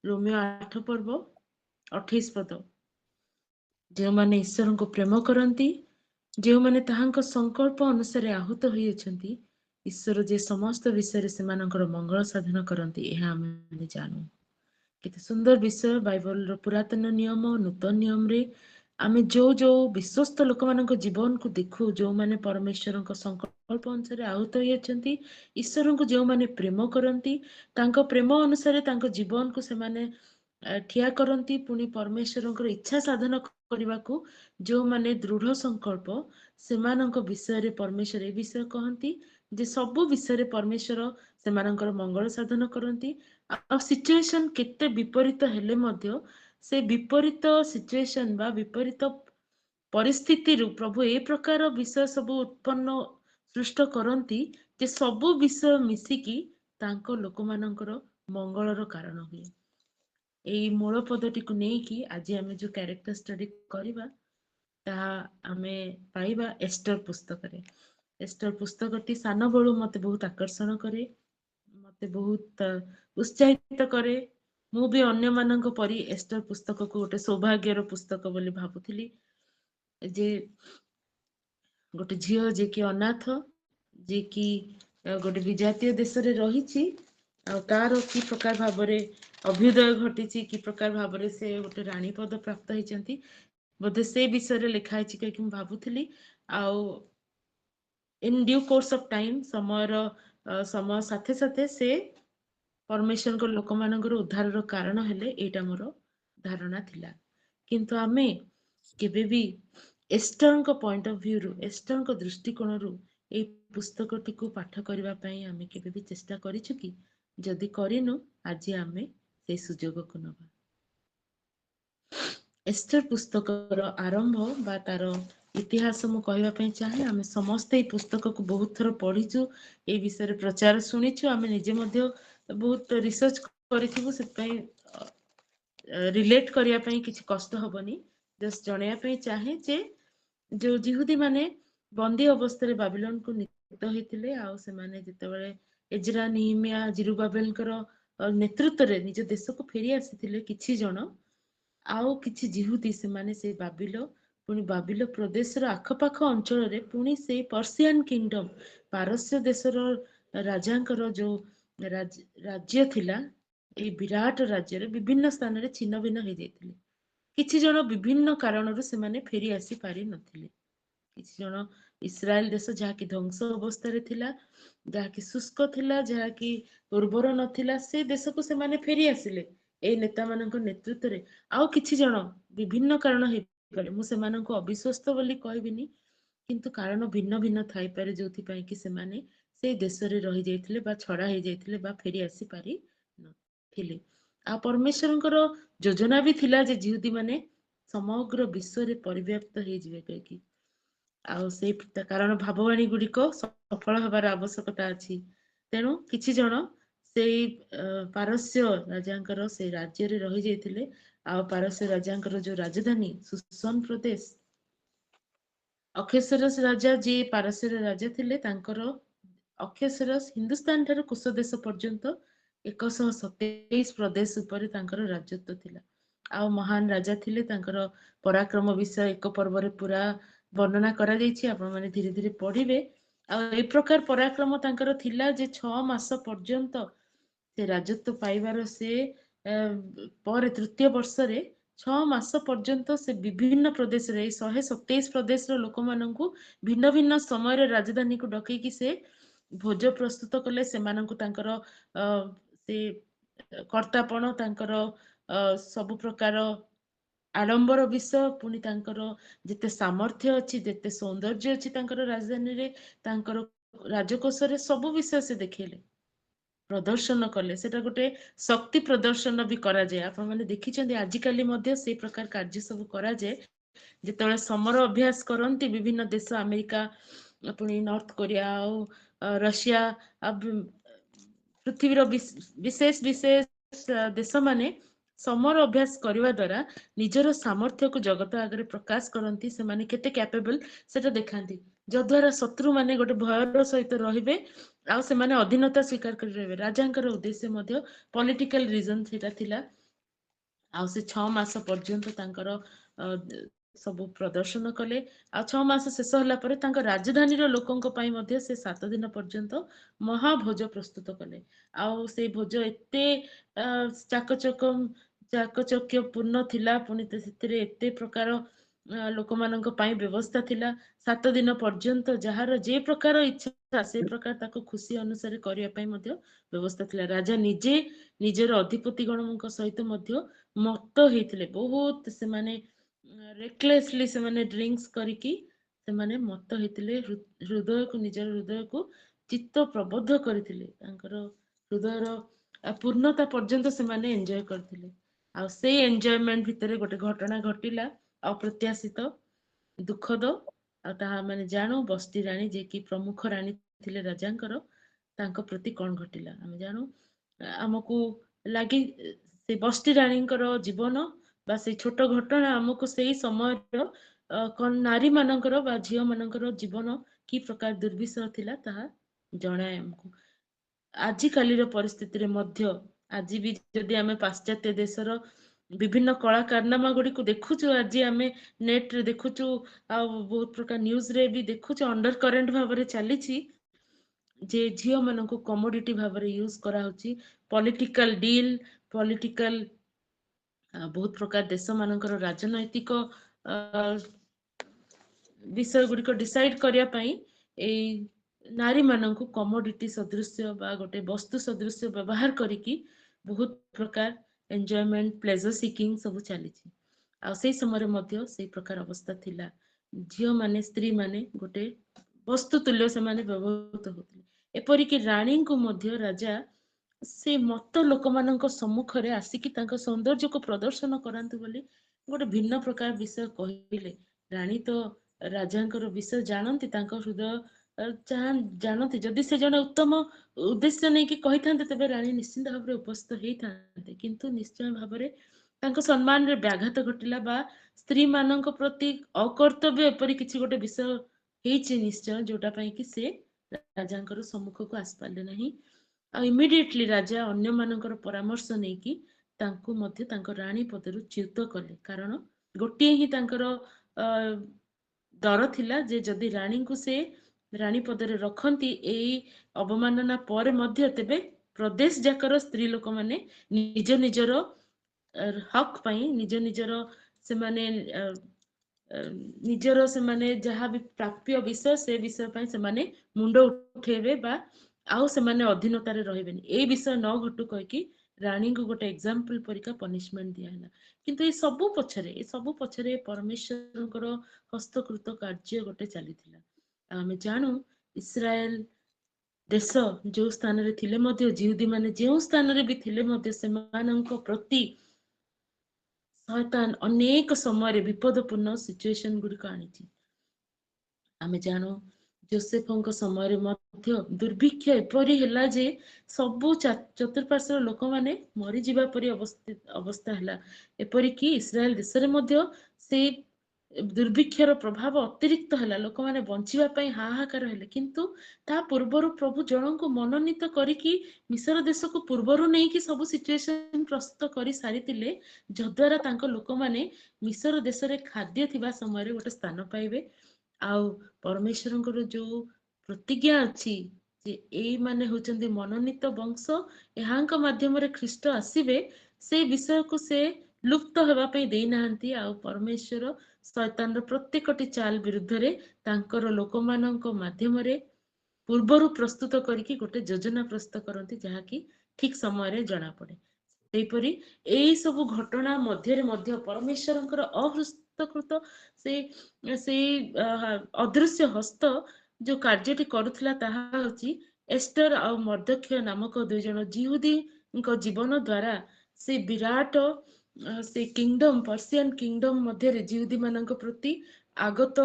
Romeo 8 पर्व 28 पद जो माने ईश्वर को प्रेम करती जो माने ताहांको संकल्प अनुसार आहूत होइछंती ईश्वर जे समस्त विषय से मंगल साधन करती यह आम जानू केते सुंदर विषय बाइबल रो पुरातन नियम नूतन नियम रे आमे जो जो विश्वस्त लोक मानक जीवन को देखु जो माने परमेश्वर संकल्प अनुसार आहूत होइछंती ईश्वर को जो माने प्रेम करती तांको प्रेम अनुसार तांको जीवन को से माने ठिया करती पुणी परमेश्वर इच्छा साधन करने को जो माने दृढ़ संकल्प से विषय रे परमेश्वर ए विषय कहती जे सबु विषय परमेश्वर से मंगल साधन करती सिचुएशन केते विपरीत हेले मध्य से विपरीत सिचुएशन बा विपरीत परिस्थिति रु प्रभु ए प्रकार विषय सब उत्पन्न सृष्ट करती जे सबु विषय मिसिकी तांको लोक मानकर मंगलर कारण हुए एई मूल पदटी को नेकी आज आमे जो कैरेक्टर स्टडी करिबा ताहा आमे पाइबा एस्टर पुस्तक रे एस्टर पुस्तकटी सान बेलू मते बहुत आकर्षण करे मते बहुत उत्साहित करे मु भी अन्य मानक परी एस्टर पुस्तक को गोटे सौभाग्यर पुस्तक बोली भाबुथिली जे गोटे झियो जे कि अनाथ जे कि गोटे विजातीय देश रे रहिछि तार कि प्रकार भाव अभ्युदय घटी कि प्रकार भाव से गोटे रानी पद प्राप्त होती बोधे से विषय लिखाई कहीं भावुली आउ in due course of time समय साथे साथे से परमेश्वर को लोक मानकर उद्धार कारण हेले एटा मोर धारणा थिला किंतु आमे केबे भी एस्टर को पॉइंट ऑफ व्यू रु एस्टर को दृष्टिकोण रु ए पुस्तक टी को पाठ करबा पई आमे केबे भी चेष्टा करिछु कि जदि करिनु आज आमे से सुजोग को नबा एस्टर पुस्तक आरंभ बा तार इतिहास मु कहबा पई चाहे आमे समस्त ए पुस्तक को बहुत थर पढिछु ए विषय प्रचार सुनिछु आमे निजे मध्य बहुत रिसर्च करिथिबु से पई रिलेट करिया पई किछि कष्ट हबनी जस्ट जणिया पई चाहे जे जो जिहुदी माने बंदी अवस्था रे बाबिलोन को नियुक्त होइतिले आ से माने जेतेबेले एजरा निहिमिया जिरुबाबेल नेतृत्व रे निज देश को फेरी आसीथिले किछि जण आउ किछि जिहुदी से माने से बाबिलो पुणी बाबिलो प्रदेश रो आखपाख अंचल रे पुणी से पर्सियन किंगडम पारस्य देशर राजांकर जो राज्य थिला ए विराट राज्य रे विभिन्न स्थान रे छिन्न भिन्न हो जाइतिले किछि जण विभिन्न कारणरू से माने फेरी आसी पारि नथिले किछि जण इस्राएल देश जहा कि ध्वंस अवस्था रे थिला जहा कि शुष्क थिला जहा कि उर्वर नथिला से देश को से माने फेरी आसिले ए नेता मानक नेतृत्व रे आउ किछि जण विभिन्न कारण हे पारे मु से मानक अविश्वस्त बोली कहबिनी किंतु कारण भिन्न भिन्न थाई पारे जोथि पई कि से माने से देश रे रहि जाइतिले बा छडा हे जाइतिले बा फेरी आसी पारि नथिले आ परमेश्वरंकर योजना भी थिला जे जिहुदी माने समग्र विश्व रे परिव्याप्त हे जिवे कहि आउ से कारण भाववाणी गुड़िक सफल हबार आवश्यकता अछि तेणु किछि जण से पारस्य राजांकर से राज्य रे रहि जाइतिले आ पारस्य राजांकर जो राजधानी सुसन प्रदेश अक्षेसरस राजा जे पारस्य राजा थिले तांकर अक्षेसरस हिंदुस्तान ठार कुश देश पर्यंत 127 प्रदेश उपर तांकर राजत्व थिला आ महान राजा थिले तांकर पराक्रम विषय एक पर्व रे पूरा वर्णना करा जायछि आपण माने धीरे धीरे पढ़िबे आ ए प्रकार पराक्रम तांकर थिला जे 6 मास पर्यंत से राजत्व पाइबार से पर तृतीय वर्ष रे 6 मास पर्यंत से विभिन्न प्रदेश रे 127 प्रदेश रो लोक माननकु भिन्न भिन्न समय रे राजधानी को डकै कि से भोज प्रस्तुत कले से माननकु तांकर से कर्तापण तांकर सब प्रकार आडंबर विषय पुणी तांकर जेते सामर्थ्य अछि जेते सौंदर्य अछि तांकर राजधानी रे तांकर राजकोष रे सब विषय से देखेले प्रदर्शन कले सेटा गोटे शक्ति प्रदर्शन भी करा जाय आपण माने देखिछन्ती आजिकाली मध्य से प्रकार कार्य सब करा जाय जेतेबेले समर अभ्यास करन्ती विभिन्न देश अमेरिका पुणी नॉर्थ कोरिया रशिया पृथ्वीर विशेष विशेष देश माने समर अभ्यास करने द्वारा निजर सामर्थ्य को जगत आगे प्रकाश करती से माने केते कैपेबल सेटा देखांती जद्वारा शत्रु माने गोटे भयर सहित रहिबे आ से माने अधीनता स्वीकार कर रहिबे राजांकर उद्देश्य मध्य पॉलिटिकल रीजन सेटा थिला ଆଉ ସେ 6 ମାସ ପର୍ଯ୍ୟନ୍ତ ତାଙ୍କର ସବୁ ପ୍ରଦର୍ଶନ କଲେ। ଆଉ 6 ମାସ ଶେଷ ହେଲା ପରେ ତାଙ୍କ ରାଜଧାନୀର ଲୋକଙ୍କ ପାଇଁ ମଧ୍ୟ ସେ 7 ଦିନ ପର୍ଯ୍ୟନ୍ତ ମହାଭୋଜ ପ୍ରସ୍ତୁତ କଲେ। ଆଉ ସେଇ ଭୋଜ ଏତେ ଚାକଚକ୍ୟ ପୂର୍ଣ୍ଣ ଥିଲା, ପୁଣି ସେଥିରେ ଏତେ ପ୍ରକାର ଲୋକମାନଙ୍କ ପାଇଁ ବ୍ୟବସ୍ଥା ଥିଲା। 7 ଦିନ ପର୍ଯ୍ୟନ୍ତ ଯାହାର ଯେ ପ୍ରକାର ଇଚ୍ଛା ସେ ପ୍ରକାର ତାକୁ ଖୁସି ଅନୁସାରେ କରିବା ପାଇଁ ମଧ୍ୟ ବ୍ୟବସ୍ଥା ଥିଲା। ରାଜା ନିଜେ ନିଜର ଅଧିପତି ଗଣଙ୍କ ସହିତ ମଧ୍ୟ ମତ୍ତ ହେଇଥିଲେ। ବହୁତ ସେମାନେ ରେକଲେସଲି ସେମାନେ ଡ୍ରିଙ୍କସ୍ କରିକି ସେମାନେ ମତ୍ତ ହେଇଥିଲେ। ନିଜର ହୃଦୟକୁ ଚିତ୍ତ ପ୍ରବୋଧ କରିଥିଲେ। ତାଙ୍କର ହୃଦୟର ପୂର୍ଣ୍ଣତା ପର୍ଯ୍ୟନ୍ତ ସେମାନେ ଏନ୍ଜୟ କରିଥିଲେ। ଆଉ ସେଇ ଏନ୍ଜୟମେଣ୍ଟ ଭିତରେ ଗୋଟେ ଘଟଣା ଘଟିଲା, ଅପ୍ରତ୍ୟାଶିତ, ଦୁଃଖଦ। ଆଉ ତାହା ମାନେ ଜାଣୁ ବସ୍ତି ରାଣୀ, ଯିଏକି ପ୍ରମୁଖ ରାଣୀ ଥିଲେ ରାଜାଙ୍କର, ତାଙ୍କ ପ୍ରତି କଣ ଘଟିଲା ଆମେ ଜାଣୁ। ଆମକୁ ଲାଗି ସେ ବସ୍ତି ରାଣୀଙ୍କର ଜୀବନ ବା ସେଇ ଛୋଟ ଘଟଣା ଆମକୁ ସେଇ ସମୟର ନାରୀ ମାନଙ୍କର ବା ଝିଅ ମାନଙ୍କର ଜୀବନ କି ପ୍ରକାର ଦୁର୍ବିଷହ ଥିଲା ତାହା ଜଣାଏ ଆମକୁ। ଆଜିକାଲିର ପରିସ୍ଥିତିରେ ମଧ୍ୟ ଆଜି ବି ଯଦି ଆମେ ପାଶ୍ଚାତ୍ୟ ଦେଶର ବିଭିନ୍ନ କଳା କାରନାମା ଗୁଡ଼ିକୁ ଦେଖୁଛୁ, ଆଜି ଆମେ ନେଟରେ ଦେଖୁଛୁ, ଆଉ ବହୁତ ପ୍ରକାର ନ୍ୟୁଜରେ ବି ଦେଖୁଛୁ, ଅଣ୍ଡର କରେଣ୍ଟ ଭାବରେ ଚାଲିଛି ଯେ ଝିଅ ମାନଙ୍କୁ କମୋଡିଟି ଭାବରେ ୟୁଜ କରାହଉଛି। ପଲିଟିକାଲ ଡିଲ୍, ପଲିଟିକାଲ ବହୁତ ପ୍ରକାର ଦେଶ ମାନଙ୍କର ରାଜନୈତିକ ବିଷୟ ଗୁଡିକ ଡିସାଇଡ କରିବା ପାଇଁ ଏଇ ନାରୀ ମାନଙ୍କୁ କମୋଡିଟି ସଦୃଶ୍ୟ ବା ଗୋଟେ ବସ୍ତୁ ସଦୃଶ୍ୟ ବ୍ୟବହାର କରିକି ବହୁତ ପ୍ରକାର ଏନ୍ଜୟମେଣ୍ଟ, ପ୍ଲେଜର ସିକିଂ ସବୁ ଚାଲିଛି। ଆଉ ସେଇ ସମୟରେ ମଧ୍ୟ ସେଇ ପ୍ରକାର ଅବସ୍ଥା ଥିଲା। ଝିଅ ମାନେ, ସ୍ତ୍ରୀ ମାନେ ଗୋଟେ ବସ୍ତୁ ତୁଲ୍ୟ ସେମାନେ ବ୍ୟବହୃତ ହଉଥିଲେ। ଏପରିକି ରାଣୀଙ୍କୁ ମଧ୍ୟ ରାଜା ସେ ମତ ଲୋକମାନଙ୍କ ସମ୍ମୁଖରେ ଆସିକି ତାଙ୍କ ସୌନ୍ଦର୍ଯ୍ୟକୁ ପ୍ରଦର୍ଶନ କରାନ୍ତୁ ବୋଲି ଗୋଟେ ଭିନ୍ନ ପ୍ରକାର ବିଷୟ କହିଲେ। ରାଣୀ ତ ରାଜାଙ୍କର ବିଷୟ ଜାଣନ୍ତି, ତାଙ୍କ ହୃଦୟ ଜାଣନ୍ତି। ଯଦି ସେ ଜଣେ ଉତ୍ତମ ଉଦ୍ଦେଶ୍ୟ ନେଇକି କହିଥାନ୍ତେ ତେବେ ରାଣୀ ନିଶ୍ଚିନ୍ତ ଭାବରେ ଉପସ୍ଥିତ ହେଇଥାନ୍ତେ, କିନ୍ତୁ ନିଶ୍ଚୟ ଭାବରେ ତାଙ୍କ ସମ୍ମାନରେ ବ୍ୟାଘାତ ଘଟିଲା ବା ସ୍ତ୍ରୀ ମାନଙ୍କ ପ୍ରତି ଅକର୍ତ୍ତବ୍ୟ ଏପରି କିଛି ଗୋଟେ ବିଷୟ ହେଇଛି ନିଶ୍ଚୟ, ଯୋଉଟା ପାଇଁ କି ସେ ରାଜାଙ୍କର ସମ୍ମୁଖକୁ ଆସିପାରିଲେ ନାହିଁ। ଆଉ ଇମିଡିଏଟଲି ରାଜା ଅନ୍ୟମାନଙ୍କର ପରାମର୍ଶ ନେଇକି ତାଙ୍କୁ ମଧ୍ୟ ତାଙ୍କ ରାଣୀ ପଦରୁ ଚ୍ୟୁତ କଲେ। କାରଣ ଗୋଟିଏ ହିଁ ତାଙ୍କର ଡର ଥିଲା ଯେ ଯଦି ରାଣୀଙ୍କୁ ସେ ରାଣୀ ପଦରେ ରଖନ୍ତି, ଏଇ ଅବମାନନା ପରେ ମଧ୍ୟ ତେବେ ପ୍ରଦେଶ ଯାକର ସ୍ତ୍ରୀ ଲୋକମାନେ ନିଜ ନିଜର ହକ୍ ପାଇଁ ନିଜର ସେମାନେ ନିଜର ସେମାନେ ଯାହା ବି ପ୍ରାପ୍ୟ ବିଷୟ ସେ ବିଷୟ ପାଇଁ ସେମାନେ ମୁଣ୍ଡ ଉଠେଇବେ ବା ଆଉ ସେମାନେ ଅଧୀନତାରେ ରହିବେନି। ଏଇ ବିଷୟ ନ ଘଟୁ କହିକି ରାଣୀଙ୍କୁ ଗୋଟେ ଏକ୍ସାମ୍ପଲ ପରିକା ପନିଶମେଣ୍ଟ ଦିଆହେଲା। କିନ୍ତୁ ଏ ସବୁ ପଛରେ ପରମେଶ୍ୱରଙ୍କର ହସ୍ତକୃତ କାର୍ଯ୍ୟ ଗୋଟେ ଚାଲିଥିଲା। ଆଉ ଆମେ ଜାଣୁ ଇସ୍ରାଏଲ ଦେଶ ଯୋଉ ସ୍ଥାନରେ ଥିଲେ ମଧ୍ୟ, ଜିହୁଦୀ ମାନେ ଯେଉଁ ସ୍ଥାନରେ ବି ଥିଲେ ମଧ୍ୟ, ସେମାନଙ୍କ ପ୍ରତି ଶୟତାନ ଅନେକ ସମୟରେ ବିପଦପୂର୍ଣ୍ଣ ସିଚୁଏସନ ଗୁଡିକ ଆଣିଛି। ଆମେ ଜାଣୁ ଯୋସେଫଙ୍କ ସମୟରେ ମଧ୍ୟ ଦୁର୍ଭିକ୍ଷ ଏପରି ହେଲା ଯେ ସବୁ ଚତୁଃପାର୍ଶ୍ୱର ଲୋକମାନେ ମରିଯିବା ପରି ଅବସ୍ଥା ହେଲା। ଏପରିକି ଇସ୍ରାଏଲ ଦେଶରେ ମଧ୍ୟ ସେଇ ଦୁର୍ଭିକ୍ଷର ପ୍ରଭାବ ଅତିରିକ୍ତ ହେଲା। ଲୋକମାନେ ବଞ୍ଚିବା ପାଇଁ ହାହାକାର ହେଲେ। କିନ୍ତୁ ତା ପୂର୍ବରୁ ପ୍ରଭୁ ଜଣଙ୍କୁ ମନୋନୀତ କରିକି ମିଶର ଦେଶକୁ ପୂର୍ବରୁ ନେଇକି ସବୁ ସିଚୁଏସନ ପ୍ରସ୍ତୁତ କରି ସାରିଥିଲେ, ଯଦ୍ୱାରା ତାଙ୍କ ଲୋକମାନେ ମିଶର ଦେଶରେ ଖାଦ୍ୟ ଥିବା ସମୟରେ ଗୋଟେ ସ୍ଥାନ ପାଇବେ। ଆଉ ପରମେଶ୍ୱରଙ୍କର ଯୋଉ ପ୍ରତିଜ୍ଞା ଅଛି ଯେ ଏଇ ମାନେ ହଉଛନ୍ତି ମନୋନୀତ ବଂଶ, ଏହାଙ୍କ ମାଧ୍ୟମରେ ଖ୍ରୀଷ୍ଟ ଆସିବେ, ସେଇ ବିଷୟକୁ ସେ ଲୁପ୍ତ ହେବା ପାଇଁ ଦେଇନାହାନ୍ତି। ଆଉ ପରମେଶ୍ୱର ଶୈତାନର ପ୍ରତ୍ୟେକଟି ଚାଲ ବିରୁଦ୍ଧରେ ତାଙ୍କର ଲୋକମାନଙ୍କ ମାଧ୍ୟମରେ ପୂର୍ବରୁ ପ୍ରସ୍ତୁତ କରିକି ଗୋଟେ ଯୋଜନା ପ୍ରସ୍ତୁତ କରନ୍ତି, ଯାହାକି ଠିକ ସମୟରେ ଜଣା ପଡେ। ସେହିପରି ଏଇ ସବୁ ଘଟଣା ମଧ୍ୟରେ ମଧ୍ୟ ପରମେଶ୍ୱରଙ୍କର ଅହସ୍ତକୃତ ସେଇ ଅଦୃଶ୍ୟ ହସ୍ତ ଯୋଉ କାର୍ଯ୍ୟଟି କରୁଥିଲା, ତାହା ହଉଛି ଏଷ୍ଟର ଆଉ ମର୍ଦ୍ଦକ୍ଷ ନାମକ 2 ଜଣ ଜିହୁଦୀଙ୍କ ଜୀବନ ଦ୍ଵାରା ସେ ବିରାଟ ସେ କିଙ୍ଗଡମ, ପର୍ସିଆନ କିଙ୍ଗଡମ ମଧ୍ୟରେ ଜିହୁଦୀ ମାନଙ୍କ ପ୍ରତି ଆଗତ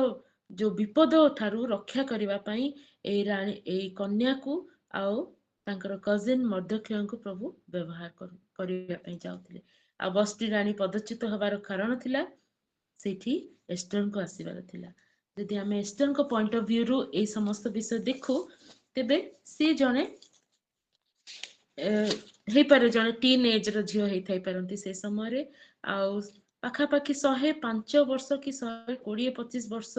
ଯୋଉ ବିପଦ ଠାରୁ ରକ୍ଷା କରିବା ପାଇଁ ଏଇ କନ୍ୟାକୁ ଆଉ ତାଙ୍କର କଜିନ ମର୍ଦ୍ଦକ୍ଷୟଙ୍କୁ ପ୍ରଭୁ ବ୍ୟବହାର କରିବା ପାଇଁ ଚାହୁଥିଲେ। ଆଉ ବସ୍ତି ରାଣୀ ପଦଚ୍ୟୁତ ହବାର କାରଣ ଥିଲା ସେଇଠି ଏଷ୍ଟରଙ୍କୁ ଆସିବାର ଥିଲା। ଯଦି ଆମେ ଏଷ୍ଟରଙ୍କ ପଏଣ୍ଟ ଅଫ ଭ୍ୟୁରୁ ଏଇ ସମସ୍ତ ବିଷୟ ଦେଖୁ, ତେବେ ସିଏ ଜଣେ ହେଇପାରେ ଜଣେ ଟିନ୍ ଏଜ୍ ର ଝିଅ ହେଇଥାଇ ପାରନ୍ତି ସେ ସମୟରେ। ଆଉ ପାଖାପାଖି 105 ବର୍ଷ କି 120-25 ବର୍ଷ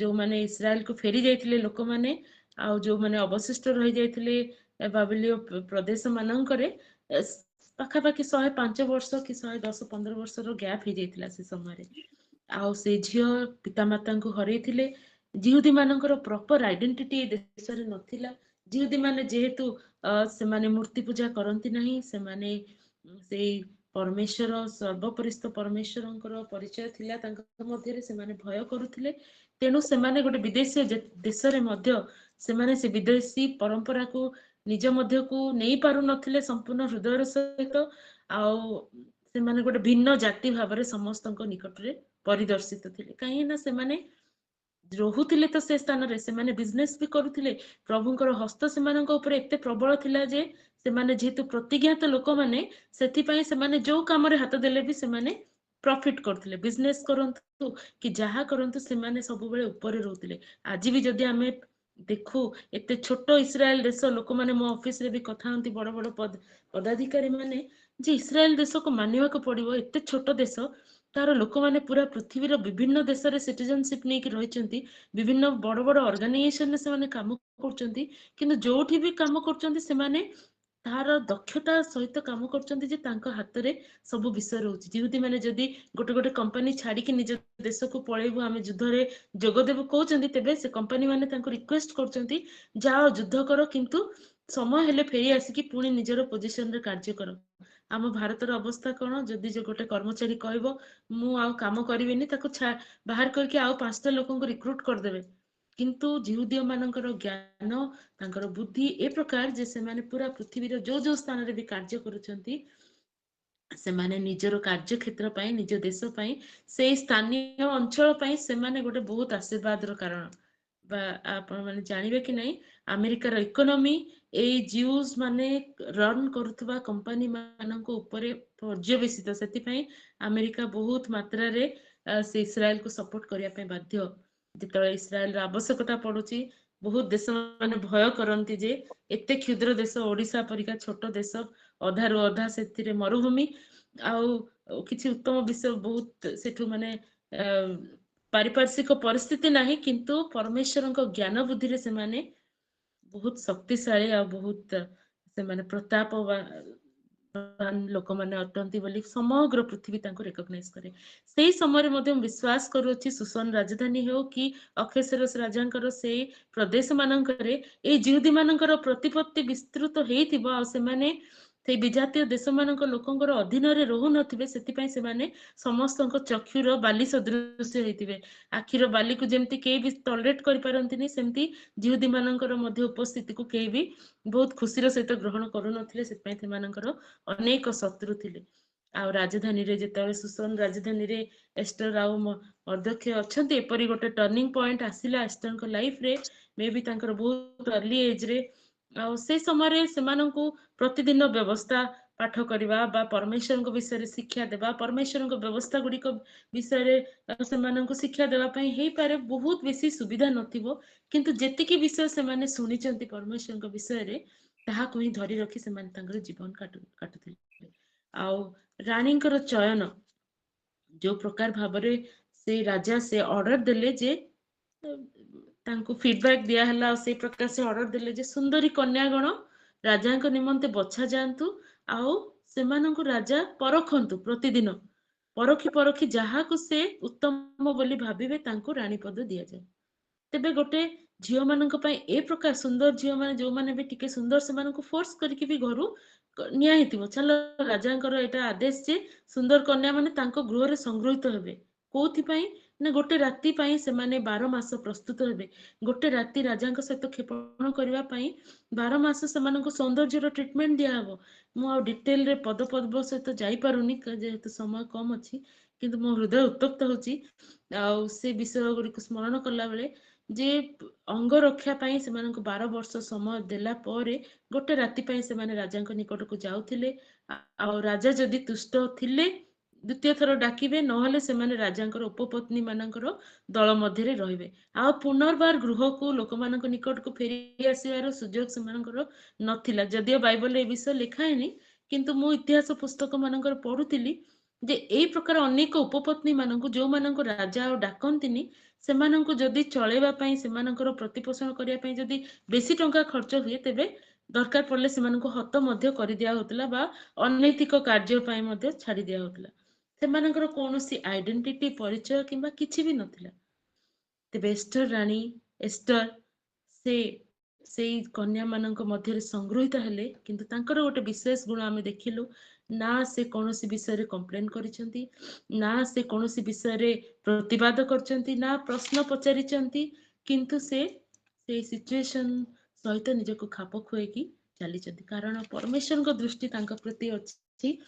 ଯୋଉମାନେ ଇସ୍ରାଏଲକୁ ଫେରି ଯାଇଥିଲେ ଲୋକମାନେ, ଆଉ ଯୋଉମାନେ ଅବଶିଷ୍ଟ ରହି ଯାଇଥିଲେ ବାବିଲୀୟ ପ୍ରଦେଶ ମାନଙ୍କରେ, ପାଖାପାଖି 105 ବର୍ଷ କି 110-15 ବର୍ଷର ଗ୍ୟାପ୍ ହେଇଯାଇଥିଲା ସେ ସମୟରେ। ଆଉ ସେ ଝିଅ ପିତାମାତାଙ୍କୁ ହରେଇଥିଲେ। ଜିହୁଦୀ ମାନଙ୍କର ପ୍ରପର ଆଇଡେଣ୍ଟିଟି ଏ ଦେଶରେ ନଥିଲା। ଜିହୁଦୀ ମାନେ ଯେହେତୁ ସେମାନେ ମୂର୍ତ୍ତି ପୂଜା କରନ୍ତି ନାହିଁ, ସେମାନେ ସେଇ ପରମେଶ୍ୱର ସର୍ବପରିସ୍ଥ ପରମେଶ୍ୱରଙ୍କର ପରିଚୟ ଥିଲା ତାଙ୍କ ମଧ୍ୟରେ, ସେମାନେ ଭୟ କରୁଥିଲେ। ତେଣୁ ସେମାନେ ଗୋଟେ ବିଦେଶୀ ଦେଶରେ ମଧ୍ୟ ସେମାନେ ସେ ବିଦେଶୀ ପରମ୍ପରାକୁ ନିଜ ମଧ୍ୟକୁ ନେଇ ପାରୁନଥିଲେ ସମ୍ପୂର୍ଣ୍ଣ ହୃଦୟର ସହିତ। ଆଉ ସେମାନେ ଗୋଟେ ଭିନ୍ନ ଜାତି ଭାବରେ ସମସ୍ତଙ୍କ ନିକଟରେ ପରିଦର୍ଶିତ ଥିଲେ, କାହିଁକି ନା ସେମାନେ ରହୁଥିଲେ ତ ସେ ସ୍ଥାନରେ, ସେମାନେ ବିଜନେସ ବି କରୁଥିଲେ। ପ୍ରଭୁଙ୍କର ହସ୍ତ ସେମାନଙ୍କ ଉପରେ ଏତେ ପ୍ରବଳ ଥିଲା ଯେ ସେମାନେ ଯେହେତୁ ପ୍ରତିଜ୍ଞାତ ଲୋକମାନେ, ସେଥିପାଇଁ ସେମାନେ ଯୋଉ କାମରେ ହାତ ଦେଲେ ବି ସେମାନେ ପ୍ରଫିଟ କରୁଥିଲେ। ବିଜନେସ କରନ୍ତୁ କି ଯାହା କରନ୍ତୁ, ସେମାନେ ସବୁବେଳେ ଉପରେ ରହୁଥିଲେ। ଆଜି ବି ଯଦି ଆମେ ଦେଖୁ, ଏତେ ଛୋଟ ଇସ୍ରାଏଲ ଦେଶ, ଲୋକମାନେ ମୋ ଅଫିସରେ ବି କଥା ହୁଅନ୍ତି ବଡ ବଡ ପଦାଧିକାରୀ ମାନେ, ଯେ ଇସ୍ରାଏଲ ଦେଶକୁ ମାନିବାକୁ ପଡିବ, ଏତେ ଛୋଟ ଦେଶ, ତାର ଲୋକମାନେ ପୁରା ପୃଥିବୀର ବିଭିନ୍ନ ଦେଶରେ ସିଟିଜେନସିପ ନେଇକି ରହିଛନ୍ତି, ବିଭିନ୍ନ ବଡ ବଡ ଅର୍ଗାନାଇଜେସନରେ ସେମାନେ କାମ କରୁଛନ୍ତି, କିନ୍ତୁ ଯୋଉଠି ବି କାମ କରୁଛନ୍ତି ସେମାନେ ତାହାର ଦକ୍ଷତା ସହିତ କାମ କରୁଛନ୍ତି ଯେ ତାଙ୍କ ହାତରେ ସବୁ ବିଷୟ ରହୁଛି। ଜିହୁଦୀ ମାନେ ଯଦି ଗୋଟେ ଗୋଟେ କମ୍ପାନୀ ଛାଡିକି ନିଜ ଦେଶକୁ ପଳେଇବୁ, ଆମେ ଯୁଦ୍ଧରେ ଯୋଗଦେବୁ କହୁଛନ୍ତି, ତେବେ ସେ କମ୍ପାନୀ ମାନେ ତାଙ୍କୁ ରିକ୍ୱେଷ୍ଟ କରୁଛନ୍ତି, ଯାଅ ଯୁଦ୍ଧ କର, କିନ୍ତୁ ସମୟ ହେଲେ ଫେରି ଆସିକି ପୁଣି ନିଜର ପୋଜିସନରେ କାର୍ଯ୍ୟ କର। ଆମ ଭାରତର ଅବସ୍ଥା କଣ? ଯଦି ଯେ ଗୋଟେ କର୍ମଚାରୀ କହିବ ମୁଁ ଆଉ କାମ କରିବିନି, ତାକୁ ବାହାର କରିକି ଆଉ 5ଟା ଲୋକଙ୍କୁ ରିକ୍ରୁଟ କରିଦେବେ। କିନ୍ତୁ ଜିହୁଦୀୟ ମାନଙ୍କର ଜ୍ଞାନ, ତାଙ୍କର ବୁଦ୍ଧି ଏ ପ୍ରକାର ଯେ ସେମାନେ ପୁରା ପୃଥିବୀର ଯୋଉ ଯୋଉ ସ୍ଥାନରେ ବି କାର୍ଯ୍ୟ କରୁଛନ୍ତି, ସେମାନେ ନିଜର କାର୍ଯ୍ୟ କ୍ଷେତ୍ର ପାଇଁ, ନିଜ ଦେଶ ପାଇଁ, ସେଇ ସ୍ଥାନୀୟ ଅଞ୍ଚଳ ପାଇଁ ସେମାନେ ଗୋଟେ ବହୁତ ଆଶୀର୍ବାଦର କାରଣ। ବା ଆପଣ ମାନେ ଜାଣିବେ କି ନାହିଁ, ଆମେରିକାର ଇକୋନୋମି ଏଇ ଜିଉସ୍ ମାନେ ରନ୍ କରୁଥିବା କମ୍ପାନୀ ମାନଙ୍କ ଉପରେ ପର୍ଯ୍ୟବେସିତ। ସେଥିପାଇଁ ଆମେରିକା ବହୁତ ମାତ୍ରାରେ ସେ ଇସ୍ରାଏଲକୁ ସପୋର୍ଟ କରିବା ପାଇଁ ବାଧ୍ୟ। ଯେତେବେଳେ ଇସ୍ରାଏଲର ଆବଶ୍ୟକତା ପଡୁଛି, ବହୁତ ଦେଶ ମାନେ ଭୟ କରନ୍ତି ଯେ ଏତେ କ୍ଷୁଦ୍ର ଦେଶ, ଓଡିଶା ପରିକା ଛୋଟ ଦେଶ, ଅଧାରୁ ଅଧା ସେଥିରେ ମରୁଭୂମି, ଆଉ କିଛି ଉତ୍ତମ ବିଷୟ ବହୁତ ସେଠୁ ମାନେ ପାରିପାର୍ଶ୍ୱିକ ପରିସ୍ଥିତି ନାହିଁ, କିନ୍ତୁ ପରମେଶ୍ୱରଙ୍କ ଜ୍ଞାନ ବୁଦ୍ଧିରେ ସେମାନେ ବହୁତ ଶକ୍ତିଶାଳୀ ଆଉ ବହୁତ ସେମାନେ ପ୍ରତାପବାନ ଲୋକମାନେ ଅଟନ୍ତି ବୋଲି ସମଗ୍ର ପୃଥିବୀ ତାଙ୍କୁ ରେକଗ୍ନାଇଜ କରେ। ସେଇ ସମୟରେ ମଧ୍ୟ ମୁଁ ବିଶ୍ୱାସ କରୁଅଛି, ସୁସନ ରାଜଧାନୀ ହେଉ କି ଅକ୍ଷେଶ୍ୱରସ୍ ରାଜାଙ୍କର ସେଇ ପ୍ରଦେଶ ମାନଙ୍କରେ ଏଇ ଜିହୁଦୀ ମାନଙ୍କର ପ୍ରତିପତ୍ତି ବିସ୍ତୃତ ହେଇଥିବ, ଆଉ ସେମାନେ ସେଇ ବିଜାତୀୟ ଦେଶ ମାନଙ୍କ ଲୋକଙ୍କର ଅଧୀନରେ ରହୁନଥିବେ। ସେଥିପାଇଁ ସେମାନେ ସମସ୍ତଙ୍କ ଚକ୍ଷୁର ବାଲି ସଦୃଶ ହେଇଥିବେ। ଆଖିର ବାଲିକୁ ଯେମିତି କେହି ବି ଟଲରେଟ କରିପାରନ୍ତିନି, ସେମିତି ଜିହୁଦୀ ମାନଙ୍କର ମଧ୍ୟ ଉପସ୍ଥିତିକୁ କେହି ବି ବହୁତ ଖୁସିର ସହିତ ଗ୍ରହଣ କରୁନଥିଲେ। ସେଥିପାଇଁ ସେମାନଙ୍କର ଅନେକ ଶତ୍ରୁ ଥିଲେ। ଆଉ ରାଜଧାନୀରେ ଯେତେବେଳେ ସୁସନ ରାଜଧାନୀରେ ଏଷ୍ଟର ଆଉ ଅଧ୍ୟକ୍ଷ ଅଛନ୍ତି, ଏପରି ଗୋଟେ ଟର୍ଣ୍ଣିଂ ପଏଣ୍ଟ ଆସିଲା ଏଷ୍ଟରଙ୍କ ଲାଇଫରେ, ମେ ବି ତାଙ୍କର ବହୁତ ଅର୍ଲି ଏଜରେ। ଆଉ ସେ ସମୟରେ ସେମାନଙ୍କୁ ପ୍ରତିଦିନ ବ୍ୟବସ୍ଥା ପାଠ କରିବା ବା ପରମେଶ୍ୱରଙ୍କ ବିଷୟରେ ଶିକ୍ଷା ଦେବା, ପରମେଶ୍ୱରଙ୍କ ବ୍ୟବସ୍ଥା ଗୁଡିକ ବିଷୟରେ ସେମାନଙ୍କୁ ଶିକ୍ଷା ଦେବା ପାଇଁ ହେଇପାରେ ବହୁତ ବେଶୀ ସୁବିଧା ନଥିବ, କିନ୍ତୁ ଯେତିକି ବିଷୟ ସେମାନେ ଶୁଣିଛନ୍ତି ପରମେଶ୍ୱରଙ୍କ ବିଷୟରେ, ତାହାକୁ ହିଁ ଧରି ରଖି ସେମାନେ ତାଙ୍କର ଜୀବନ କାଟୁଥିଲେ। ଆଉ ରାଣୀଙ୍କର ଚୟନ, ଯୋଉ ପ୍ରକାର ଭାବରେ ସେ ରାଜା ସେ ଅର୍ଡର ଦେଲେ ଯେ ତାଙ୍କୁ ଫିଡବ୍ୟାକ୍ ଦିଆହେଲା, ଆଉ ସେଇ ପ୍ରକାର ସେ ଅର୍ଡର ଦେଲେ ଯେ ସୁନ୍ଦରୀ କନ୍ୟାଗଣ ରାଜାଙ୍କ ନିମନ୍ତେ ବଛା ଯାଆନ୍ତୁ, ଆଉ ସେମାନଙ୍କୁ ରାଜା ପରଖନ୍ତୁ ପ୍ରତିଦିନ। ପରଖି ପରଖି ଯାହାକୁ ସେ ଉତ୍ତମ ବୋଲି ଭାବିବେ, ତାଙ୍କୁ ରାଣୀ ପଦ ଦିଆଯାଏ। ତେବେ ଗୋଟେ ଝିଅ ମାନଙ୍କ ପାଇଁ ଏ ପ୍ରକାର ସୁନ୍ଦର ଝିଅ ମାନେ, ଯୋଉମାନେ ବି ଟିକେ ସୁନ୍ଦର, ସେମାନଙ୍କୁ ଫୋର୍ସ କରିକି ବି ଘରୁ ନିଆ ହେଇଥିବ। ଚାଲ, ରାଜାଙ୍କର ଏଇଟା ଆଦେଶ ଯେ ସୁନ୍ଦର କନ୍ୟା ମାନେ ତାଙ୍କ ଗୃହରେ ସଂଗୃହୀତ ହେବେ। କୋଉଥିପାଇଁ ନା ଗୋଟେ ରାତି ପାଇଁ ସେମାନେ 12 ମାସ ପ୍ରସ୍ତୁତ ହେବେ। ଗୋଟେ ରାତି ରାଜାଙ୍କ ସହିତ କ୍ଷେପଣ କରିବା ପାଇଁ 12 ମାସ ସେମାନଙ୍କୁ ସୌନ୍ଦର୍ଯ୍ୟର ଟ୍ରିଟମେଣ୍ଟ ଦିଆହବ। ମୁଁ ଆଉ ଡିଟେଲରେ ପଦ ସହିତ ଯାଇପାରୁନି, ଯେହେତୁ ସମୟ କମ ଅଛି, କିନ୍ତୁ ମୋ ହୃଦୟ ଉତ୍ତପ୍ତ ହଉଛି ଆଉ ସେ ବିଷୟ ଗୁଡିକୁ ସ୍ମରଣ କଲା ବେଳେ, ଯେ ଅଙ୍ଗ ରକ୍ଷା ପାଇଁ ସେମାନଙ୍କୁ 12 ବର୍ଷ ସମୟ ଦେଲା ପରେ ଗୋଟେ ରାତି ପାଇଁ ସେମାନେ ରାଜାଙ୍କ ନିକଟକୁ ଯାଉଥିଲେ। ଆଉ ରାଜା ଯଦି ତୁଷ୍ଟ ଥିଲେ, द्वितीय थर डाकिबे नहले सेमाने राजांकर उपपत्नी मानकर दल मध्य रहिबे आ पुनर्बार गृह को लोक मानक निकट को फेरी आसिबार सुजोग सेमानकर नथिला जदियो बाइबल ए विषय लिखाएनी किंतु मु इतिहास पुस्तक मानकर पढुतिली जे एई प्रकार अनेक उपपत्नी मानक जो मानक राजा और डाकंतिनी सेमानंकु जदि चलेबा पई सेमानकर प्रतिपोषण करिया पई जदि बेसी टंका खर्च हुए तेबे दरकार पड़ले सेमानंकु हत मध्य करि दिया होतला बा अनैतिक कार्य पई मध्य छाड़ी दिया होतला सेमानकर कोनोसी आइडेंटिटी परिचय किंबा किछि भी नथिला तेबे एस्टर रानी एस्टर से सेई कन्या मानक मध्य संग्रहित हेले किंतु तांकर गोटे विशेष गुण आमे देखिलु ना से कोनोसी विषय रे कंप्लेन करिसंती ना से कोनोसी विषय रे प्रतिवाद करचंती ना प्रश्न पचारिचंती किंतु से सिचुएशन सहित निजको खाप खुएकी चलीचंती कारण परमेश्वर को दृष्टि तांका प्रति अछि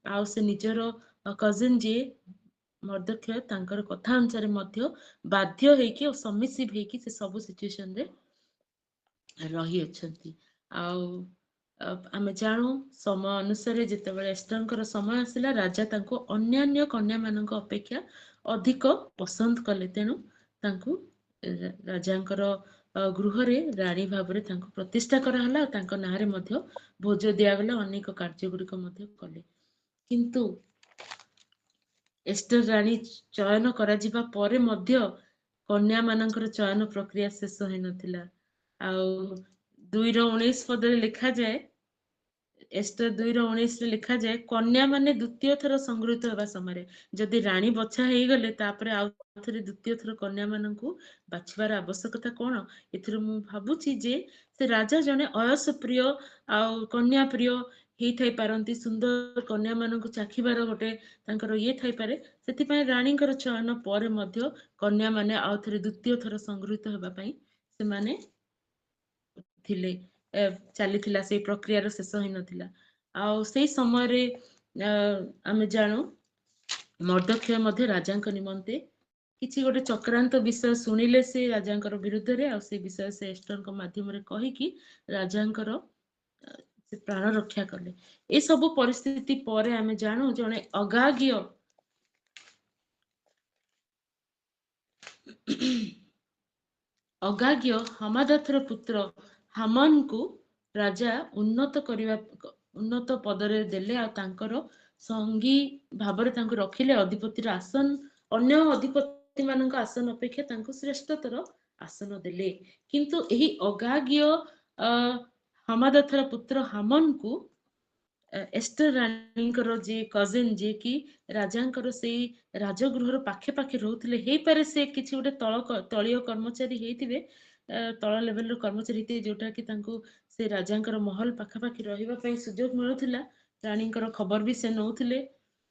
आ से निजर कजिन जे मर्दख्य तांकर कथा अनुसार मध्य बाध्य हेकी और सबमिसिव हेकी से सब सिचुएशन रे रही अछंती आमे जानू समय अनुसार जितेबाला एस्टरंकर समय आसिला राजा तांको अन्यान्य कन्या मानक अपेक्षा अधिक पसंद कले तेणु तांको राजांकर गृह रे रानी भाबरे तांको प्रतिष्ठा कराहला तांको नारे मध्य भोज दियागला अनेक कार्य गुड़िक मध्य कले किंतु एस्टर रानी चयन करा जिबा परे मध्य कन्या मानकर चयन प्रक्रिया शेष होई नथिला आउ 2:19 पदरे लिखा जाए एस्टर 2:19 रे लिखा जाए कन्या माने द्वितीय थर संग्रहित होगा समय जदि रानी बछा हेई गले तापरे आउ थरे द्वितीय थर कन्या माननकु बाछिबार आवश्यकता कोन एथिर मु भाबुची जे से राजा जने अयस प्रिय आउ कन्या प्रिय हेई थाई पारंती सुंदर कन्या माननकु चाखिबार गोटे तांकर ये थाई पारे सेति पय रानीकर चयन परे मध्य कन्या माने आउ थरे द्वितीय थर संग्रहित होबा पई से माने थिले चली से प्रक्रिया शेष हो नथिला आउ से समय रे आमे जानू मर्दख्य मध्य राजा निमंते किछि गोटे चक्रांत विषय सुनिले से राजांकर विरुद्ध रे आ से विषय से एस्टर माध्यम रे कहि कि राजांकर से प्राण रक्षा कले ए सब परिस्थिति परे आमे जानू जने अगाग्य अगाग्य हमादाथर पुत्र हामान को राजा उन्नत पदरे देले आ तांकर संगी भाबरे तांको रखिले अधिपतिर आसन अन्य अधिपति मानक आसन अपेक्षा तांको श्रेष्ठतर आसन देले किंतु एही अगाग्य हमादाथर पुत्र हामान को एस्टर रानीकर जे कजिन जे कि राजांकर से राजगृहर पाखे पाखे रोथले हे पारे से किछि गोटे तळीय कर्मचारी हेतिबे तळ लेवल कर्मचारी हेतिबे जोटा कि तांको से राजांकर महल पाखा पाखी रहिबा पई सुजोग मिलुथिला रानीकर खबर भी से नउथिले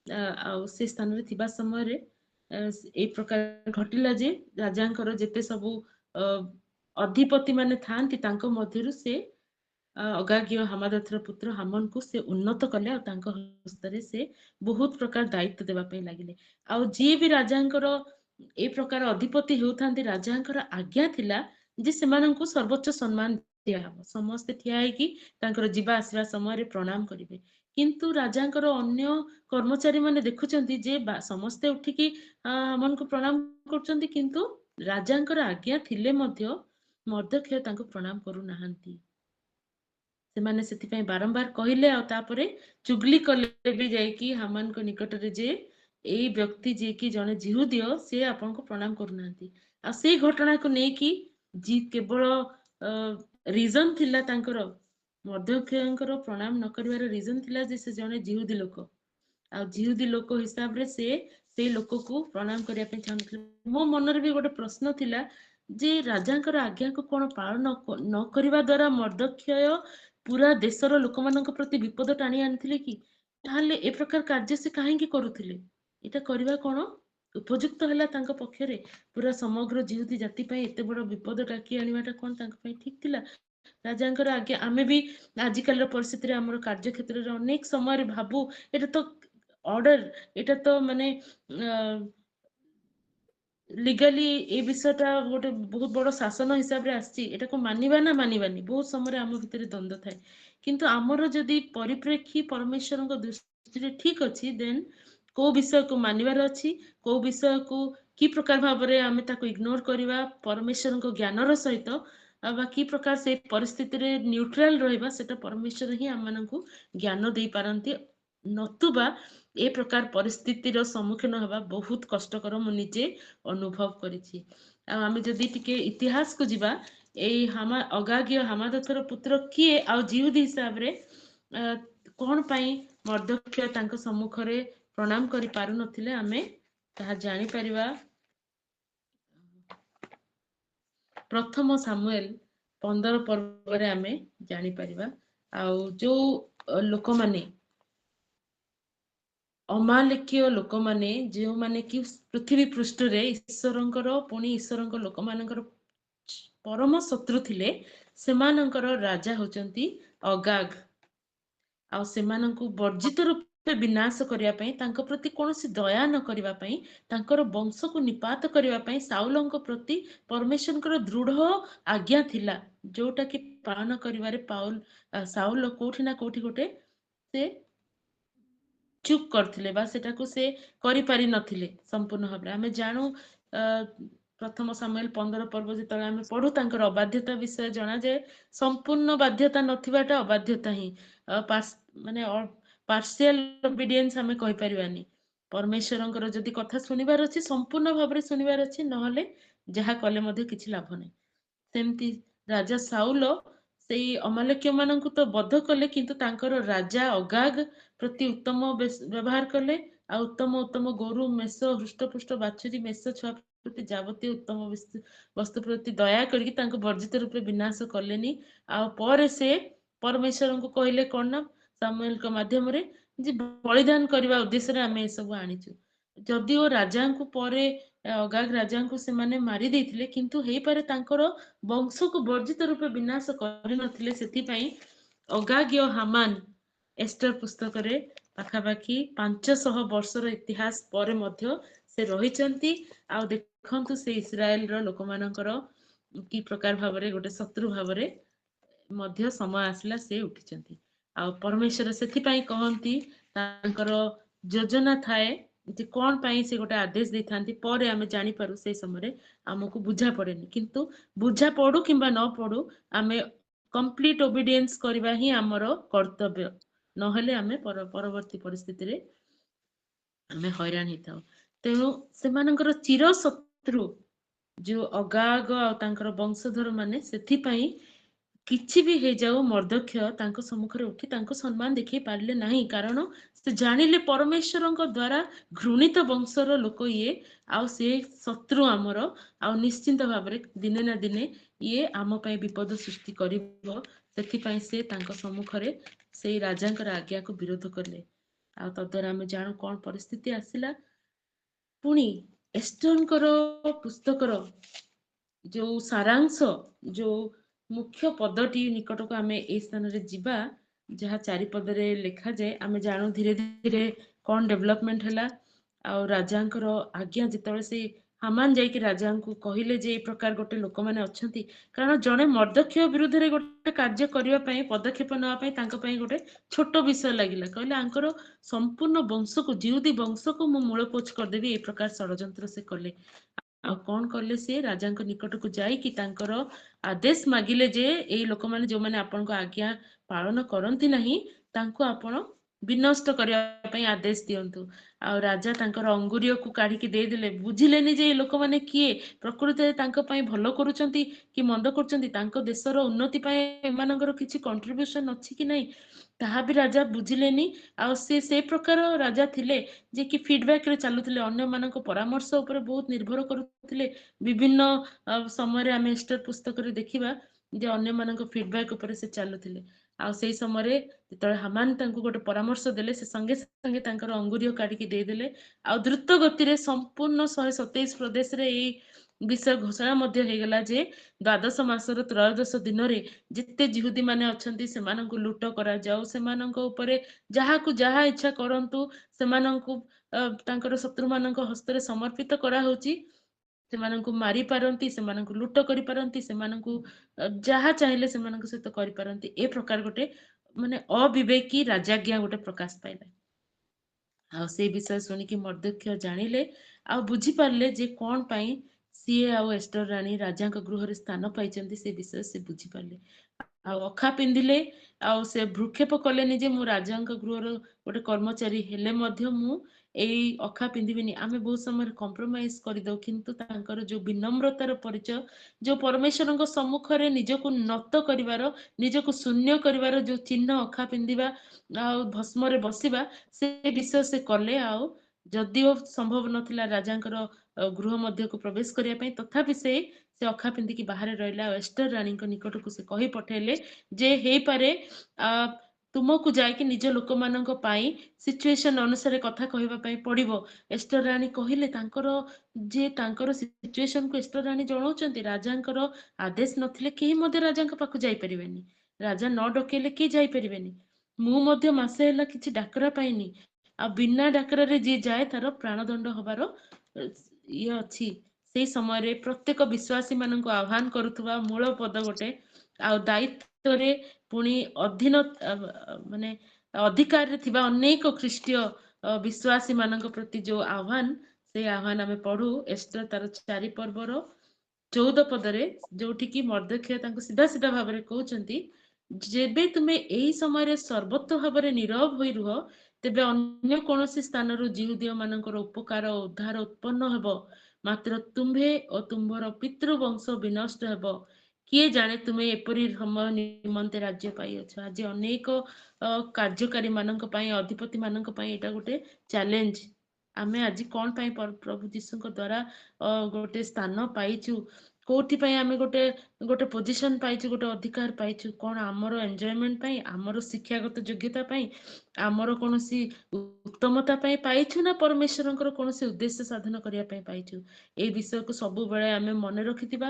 आ से स्थान रे थिबा समय रे ए प्रकार घटिला जे राजांकर जेते सबु अधिपति माने थांती तांको मध्यरु से अगाग्य हमादाथर पुत्र हामन को से उन्नत कले और हस्तरे से बहुत प्रकार दायित्व देवा पई लागिले आ जी भी राजांकर ए प्रकार अधिपति होथांती राजांकर आज्ञा थिला जे सेमानंकु सर्वोच्च सम्मान दिया हबो समस्त ठिया है कि तांकर जीवा आसीबा समय रे प्रणाम करिवे किंतु राजांकर अन्य कर्मचारी माने देखुचंती जे समस्त उठिकी हामन को प्रणाम करचंती किंतु राजांकर आज्ञा थिले मध्य मर्दख्य तांको प्रणाम करू नाहंती सेमाने सेति पय बारंबार कहिले आ तापरे चुगली कले भी जाय कि हामान को निकट रे जे एई व्यक्ति जे कि जने जिहुदियो से आपन को प्रणाम करूनांती आ से घटना को नै कि जी केवल रीजन थिला तांकर मर्दख्यंकर प्रणाम न करिवार रीजन थिला जे से जने जिहुदी लोक आ जिहुदी लोक हिसाब रे से लोक को प्रणाम करिया पे चाहनथले मो मन रे भी गोटे प्रश्न थिला जे राजांकर आज्ञा को कोन पालन न करिवा द्वारा मर्दख्य पूरा देशर लोक मानक प्रति विपद टाणी आनिथिले कि ताहले ए प्रकार कार्य से काहेकि करूथिले एटा करिवा कोन उपयुक्त हला तांको पक्षरे पूरा समग्र जिहुदी जाति पय एते बड़ विपद टाकी आनिवाटा कोन तांको पय ठीक थिला राजांकर आज्ञा आमे भी आजिकल परिस्थिति रे हमर कार्य क्षेत्र रे अनेक समय रे भाबू एटा तो ऑर्डर एटा तो माने लीगली ए विषयटा गोटे बहुत बड़ शासन हिसाब रे आछि एटा को मानिबा ना मानिबानी बहुत समय आम भितर द्वंद्व थाए किंतु आमर जदि परिप्रेक्षी परमेश्वर दृष्टि ठीक अच्छी देन को विषय को मानिबार अछि, को विषय को कि प्रकार भाबरे आमे ताको इग्नोर करिबा परमेश्वर को ज्ञानर सहित बा कि प्रकार से परिस्थिति रे न्यूट्रल रहिबा सेटा परमेश्वर ही हम मानकु ज्ञान देई पारंती, नतुबा ए प्रकार परिस्थिति रो सम्मुखीन हवा बहुत कष्टकर मु निजे अनुभव करिछि। आ आमे जदि टिके इतिहास को जिबा एई हामा अगाग्य हामादथर पुत्र किए आ जिहुदी हिसाब रे कोन पई मर्दख्य तांको सम्मुखरे प्रणाम करि पारु नथिले आमे ताहा जानि परिबा प्रथम सामुएल 15 पर्व आमे जानि परिबा। आउ जो लोक माने अमालिकीय लोक माने जो माने कि पृथ्वी पृष्ठ रे ईश्वरंकर पुणी ईश्वरंक लोक मानकर परम शत्रु थिले, सेमानंकर राजा होचंती अगाग। आ सेमानंकु वर्जित रूपे विनाश करिया पई तांको प्रति कोनोसी दया न करिवा पई तांकर वंश को निपात करिवा पई साउलंक प्रति परमेश्वरंकर दृढ़ आज्ञा थिला, जोटा कि पालन करिवारे साउल कोठी ना कोठी गोटे से चुप करथिले बा सेटा को से करि पारि नथिले संपूर्ण भाबरे। आमे जानु प्रथम सामुएल 15 पर्व जेतले आमे पढु तांकर अबाध्यता विषय जणा जे संपूर्ण बाध्यता नथिबाटा अबाध्यता ही माने पार्शियल ओबीडियंस आमे कहि परिबानी। परमेश्वरंकर जदि कथा सुनिबार अछि संपूर्ण भाबरे सुनिबार अछि, नहले जहा कले मध्ये किछि लाभ नै। सेमती राजा साउल सेई अमालेक्य मानंकु तो बद्ध कले, किंतु तांकर राजा अगाग प्रति उत्तम व्यवहार कले। आ उत्तम उत्तम गोरु मेष हृष्टपुष्ट बाछुरी मेष छुआ प्रति जावतीय उत्तम वस्तु प्रति दया करके तांको वर्जित रूपे विनाश कलेनी। आ पर से परमेश्वर को कहले कौन ना सामुएल को माध्यम रे जे बलिदान करबा उद्देश्य रे आमे सब आनिछु। जदिओ राजा को परे अगाग राजा को से माने मारी देथिले, किंतु हेई पारे तांकर वंश को वर्जित रूपे विनाश करि नथिले। सेति पई अगाग्य हामान एस्टर पुस्तक रे पाखापाखि 500 वर्षर इतिहास पर मध्य से रहिचंती। आ देखंतु से इस्राएल रो लोक मानकर कि प्रकार भाबरे गोटे शत्रु भाबरे मध्य समय आसला से उठिचंती। आ परमेश्वर सेति पई कहंती तांकर योजना थाए जे कोन पई से गोटे आदेश दै थांती, पर आमे जानि पारु से समय हमकु बुझा पड़ेनी, किंतु बुझा पड़ू किंबा न पड़ू आमे कंप्लीट ओबीडियंस करबा ही हमर कर्तव्य, नहले आमे परवर्ती परिस्थिति रे आमे हैरान हिताउ। तेणु सेमानकर चिर शत्रु जो अगाग आ तांकर वंशधर माने सेति पई किछि भी हे जाऊ मर्दख्य तांको सम्मुखरे उठी तांको सम्मान देखै पारले नाही, कारण से जानिले परमेश्वरंक द्वारा घृणित वंशर लोक ये आ से शत्रु आमर आ निश्चिंत भाबरे दिने ना दिने ये आम पई विपद सृष्टि करिवो। सेति पई से तांको सम्मुखरे सेई राजांकर आज्ञा को विरोध करले। आ तद्वारा आमे जानु कोन परिस्थिति आसिला। पुणी एस्टरंकर पुस्तकर जो सारांश जो मुख्य पदटी निकट को आमे ए स्थान रे जिबा, जहा 4 पद रे लिखा जाए आमे जानु धीरे धीरे कौन डेवलपमेंट हैला। आ राजांकर आज्ञा जितबे से हामान जाई कि राजा को कहिले जे ए प्रकार गोटे लोक माने अछंती, कारण जणे मर्दख्य विरुद्ध रे गोटे कार्य करिवा पई पदक्षेप नवा पई तांको पई गोटे छोट विषय लागिला। कहले आंकर संपूर्ण वंश को जिहुदी वंश को मु मूलपोछ कर देबी, ए प्रकार षडयंत्र से कले। आ कौन कले से राजा निकट को जाई कि तांकर आदेश मागिले जे एई लोक माने जो माने आपन को आज्ञा पालन करंती नाही तांको आपण विनष्ट करिया पई आदेश दियंतु। आ राजा तांकर अंगुरिय को काढी के दे देले। बुझिलेनी जे ए लोक माने किए प्रकृति तांको पई भलो करूचंती कि मंद करूचंती, तांको देशर उन्नति पई एमानकर किछि कंट्रीब्यूशन अछि कि नाही ताहा भी राजा बुझिलेनी। आ से प्रकार राजा थिले जे कि फीडबैक रे चालुथिले, अन्य मानक परामर्श ऊपर बहुत निर्भर करुथिले। विभिन्न समय रे आमे एस्टर पुस्तक रे देखिबा जे अन्य मानक फीडबैक ऊपर से चालुथिले। आ सेई समय रे जेतले हामान तांको गोटे परामर्श देले, से संगे संगे तांकर अंगुरिय काढी दे देले। आ द्रुत गति रे संपूर्ण 127 प्रदेश रे एई विषय घोषणा मध्य हे गेला जे द्वादश मासर त्रयोदश दिन रे जिते जिहुदी माने अछंती सेमानंकु लूट करा जाऊ, सेमानंको ऊपरे जाहाकु जहा इच्छा करंतु, सेमानंकु तांकर शत्रु मानंको हस्तरे समर्पित करा होची। सेमानंकु मारी पारंती, सेमानंकु लूट करि पारंती, सेमानंकु जहा चाहिले सेमानंकु सहित करि पारंती। ए प्रकार गोटे माने अविवेकी राजाज्ञा गोटे प्रकाश पाइला। ଆଉ ସେ ବିଷୟ ଶୁଣିକି ମର୍ଦ୍ଦକ୍ଷ ଜାଣିଲେ ଆଉ ବୁଝିପାରିଲେ ଯେ କଣ ପାଇଁ ସିଏ ଆଉ ଏଷ୍ଟର ରାଣୀ ରାଜାଙ୍କ ଗୃହରେ ସ୍ଥାନ ପାଇଛନ୍ତି, ସେ ବିଷୟ ସେ ବୁଝିପାରିଲେ। ଆଉ ଅଖା ପିନ୍ଧିଲେ, ଆଉ ସେ ଭ୍ରୂକ୍ଷେପ କଲେନି ଯେ ମୁଁ ରାଜାଙ୍କ ଗୃହର ଗୋଟେ କର୍ମଚାରୀ ହେଲେ ମଧ୍ୟ ମୁଁ ଏଇ ଅଖା ପିନ୍ଧିବିନି। ଆମେ ବହୁତ ସମୟରେ କମ୍ପ୍ରମାଇଜ କରିଦଉ, କିନ୍ତୁ ତାଙ୍କର ଯୋଉ ବିନମ୍ରତାର ପରିଚୟ, ଯୋଉ ପରମେଶ୍ୱରଙ୍କ ସମ୍ମୁଖରେ ନିଜକୁ ନତ କରିବାର, ନିଜକୁ ଶୂନ୍ୟ କରିବାର ଯୋଉ ଚିହ୍ନ ଅଖା ପିନ୍ଧିବା ଆଉ ଭସ୍ମରେ ବସିବା, ସେ ବିଷୟ ସେ କଲେ। ଆଉ ଯଦିଓ ସମ୍ଭବ ନଥିଲା ରାଜାଙ୍କର ଗୃହ ମଧ୍ୟକୁ ପ୍ରବେଶ କରିବା ପାଇଁ, ତଥାପି ସେ ଅଖା ପିନ୍ଧିକି ବାହାରେ ରହିଲା। ଆଉ ଏଷ୍ଟର ରାଣୀଙ୍କ ନିକଟକୁ ସେ କହି ପଠେଇଲେ ଯେ ହେଇପାରେ ତୁମକୁ ଯାଇକି ନିଜ ଲୋକମାନଙ୍କ ପାଇଁ ସିଚୁଏସନ ଅନୁସାରେ କଥା କହିବା ପାଇଁ ପଡିବ। ଏଷ୍ଟର ରାଣୀ କହିଲେ ତାଙ୍କର ସିଚୁଏସନକୁ ଏଷ୍ଟର ରାଣୀ ଜଣାଉଛନ୍ତି। ରାଜାଙ୍କର ଆଦେଶ ନଥିଲେ କେହି ମଧ୍ୟ ରାଜାଙ୍କ ପାଖକୁ ଯାଇପାରିବେନି, ରାଜା ନ ଡକେଇଲେ କେହି ଯାଇପାରିବେନି। ମୁଁ ମଧ୍ୟ ମାସେ ହେଲା କିଛି ଡାକରା ପାଇନି, ଆଉ ବିନା ଡାକରାରେ ଯିଏ ଯାଏ ତାର ପ୍ରାଣଦଣ୍ଡ ହବାର ଇଏ ଅଛି। ସେଇ ସମୟରେ ପ୍ରତ୍ୟେକ ବିଶ୍ୱାସୀ ମାନଙ୍କୁ ଆହ୍ୱାନ କରୁଥିବା ମୂଳ ପଦ ଗୋଟେ, ଆଉ ଦାୟିତ୍ୱରେ ପୁଣି ମାନେ ଅଧିକାରରେ ଥିବା ଅନେକ ଖ୍ରୀଷ୍ଟୀୟ ବିଶ୍ୱାସୀ ମାନଙ୍କ ପ୍ରତି ଯୋଉ ଆହ୍ୱାନ, ସେଇ ଆହ୍ୱାନ ଆମେ ପଢୁ ଏଷ୍ଟର ତାର 4 ପର୍ବର 14 ପଦରେ, ଯୋଉଠି କି ମର୍ଦ୍ଦକ୍ଷ ତାଙ୍କୁ ସିଧା ସିଧା ଭାବରେ କହୁଛନ୍ତି, ଯେବେ ତୁମେ ଏହି ସମୟରେ ସର୍ବତ ଭାବରେ ନୀରବ ହୋଇ ରୁହ, ତେବେ ଅନ୍ୟ କୌଣସି ସ୍ଥାନରୁ ଜିହୁଦୀୟ ମାନଙ୍କର ଉପକାର ଓ ଉଦ୍ଧାର ଉତ୍ପନ୍ନ ହେବ, ମାତ୍ର ତୁମ୍ଭେ ଓ ତୁମ୍ଭର ପିତୃବଂଶ ବିନଷ୍ଟ ହେବ। କିଏ ଜାଣେ ତୁମେ ଏପରି ସମୟ ନିମନ୍ତେ ରାଜ୍ୟ ପାଇଅଛ। ଆଜି ଅନେକ କାର୍ଯ୍ୟକାରୀ ମାନଙ୍କ ପାଇଁ, ଅଧିପତି ମାନଙ୍କ ପାଇଁ ଏଇଟା ଗୋଟେ ଚ୍ୟାଲେଞ୍ଜ। ଆମେ ଆଜି କଣ ପାଇଁ ପ୍ରଭୁ ଯୀଶୁଙ୍କ ଦ୍ଵାରା ଗୋଟେ ସ୍ଥାନ ପାଇଛୁ, କୋଉଥିପାଇଁ ଆମେ ଗୋଟେ ଗୋଟେ ପୋଜିସନ ପାଇଛୁ, ଗୋଟେ ଅଧିକାର ପାଇଛୁ? କଣ ଆମର ଏନ୍ଜୟମେଣ୍ଟ ପାଇଁ, ଆମର ଶିକ୍ଷାଗତ ଯୋଗ୍ୟତା ପାଇଁ, ଆମର କୌଣସି ଉତ୍ତମତା ପାଇଁ ପାଇଛୁ, ନା ପରମେଶ୍ୱରଙ୍କର କୌଣସି ଉଦ୍ଦେଶ୍ୟ ସାଧନ କରିବା ପାଇଁ ପାଇଛୁ? ଏଇ ବିଷୟକୁ ସବୁବେଳେ ଆମେ ମନେ ରଖିଥିବା,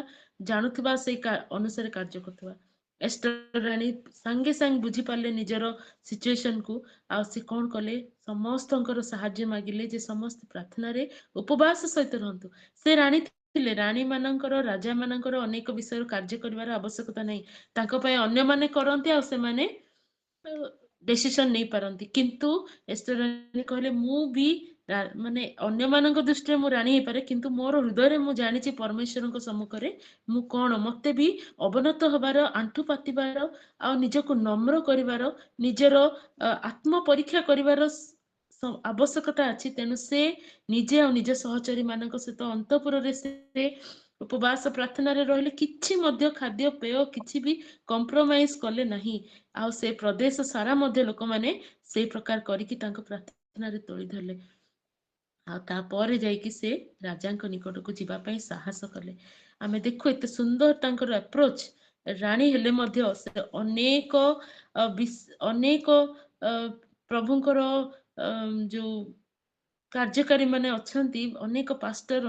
ଜାଣୁଥିବା, ସେଇ ଅନୁସାରେ କାର୍ଯ୍ୟ କରୁଥିବା। ଏଷ୍ଟର ରାଣୀ ସାଙ୍ଗେ ସାଙ୍ଗେ ବୁଝିପାରିଲେ ନିଜର ସିଚୁଏସନକୁ, ଆଉ ସେ କଣ କଲେ, ସମସ୍ତଙ୍କର ସାହାଯ୍ୟ ମାଗିଲେ ଯେ ସମସ୍ତେ ପ୍ରାର୍ଥନାରେ ଉପବାସ ସହିତ ରୁହନ୍ତୁ। ସେ ରାଣୀ ଥିଲେ, ରାଣୀ ମାନଙ୍କର, ରାଜା ମାନଙ୍କର ଅନେକ ବିଷୟର କାର୍ଯ୍ୟ କରିବାର ଆବଶ୍ୟକତା ନାହିଁ, ତାଙ୍କ ପାଇଁ ଅନ୍ୟମାନେ କରନ୍ତି ଆଉ ସେମାନେ ଡିସିସନ ନେଇ ପାରନ୍ତି। କିନ୍ତୁ ଏଷ୍ଟର ରାଣୀ କହିଲେ ମୁଁ ବି ମାନେ ଅନ୍ୟମାନଙ୍କ ଦୃଷ୍ଟିରେ ମୁଁ ରାଣୀ ହେଇପାରେ, କିନ୍ତୁ ମୋର ହୃଦୟରେ ମୁଁ ଜାଣିଛି ପରମେଶ୍ୱରଙ୍କ ସମ୍ମୁଖରେ ମୁଁ କଣ, ମତେ ବି ଅବନତ ହବାର, ଆଣ୍ଠୁ ପାତିବାର, ଆଉ ନିଜକୁ ନମ୍ର କରିବାର, ନିଜର ଆତ୍ମ ପରୀକ୍ଷା କରିବାର ଆବଶ୍ୟକତା ଅଛି। ତେଣୁ ସେ ନିଜେ ଆଉ ନିଜ ସହଚରୀ ମାନଙ୍କ ସହିତ ଅନ୍ତପୁରରେ ସେ ଉପବାସ ପ୍ରାର୍ଥନାରେ ରହିଲେ, କିଛି ମଧ୍ୟ ଖାଦ୍ୟ ପେୟ କିଛି ବି କମ୍ପ୍ରମାଇଜ କଲେ ନାହିଁ। ଆଉ ସେ ପ୍ରଦେଶ ସାରା ମଧ୍ୟ ଲୋକମାନେ ସେଇ ପ୍ରକାର କରିକି ତାଙ୍କ ପ୍ରାର୍ଥନାରେ ତୋଳି ଧରିଲେ। ଆଉ ତାପରେ ଯାଇକି ସେ ରାଜାଙ୍କ ନିକଟକୁ ଯିବା ପାଇଁ ସାହସ କଲେ। ଆମେ ଦେଖୁ ଏତେ ସୁନ୍ଦର ତାଙ୍କର ଆପ୍ରୋଚ। ରାଣୀ ହେଲେ ମଧ୍ୟ ସେ ଅନେକ ପ୍ରଭୁଙ୍କର ଯୋଉ କାର୍ଯ୍ୟକାରୀ ମାନେ ଅଛନ୍ତି, ଅନେକ ପାଷ୍ଟର,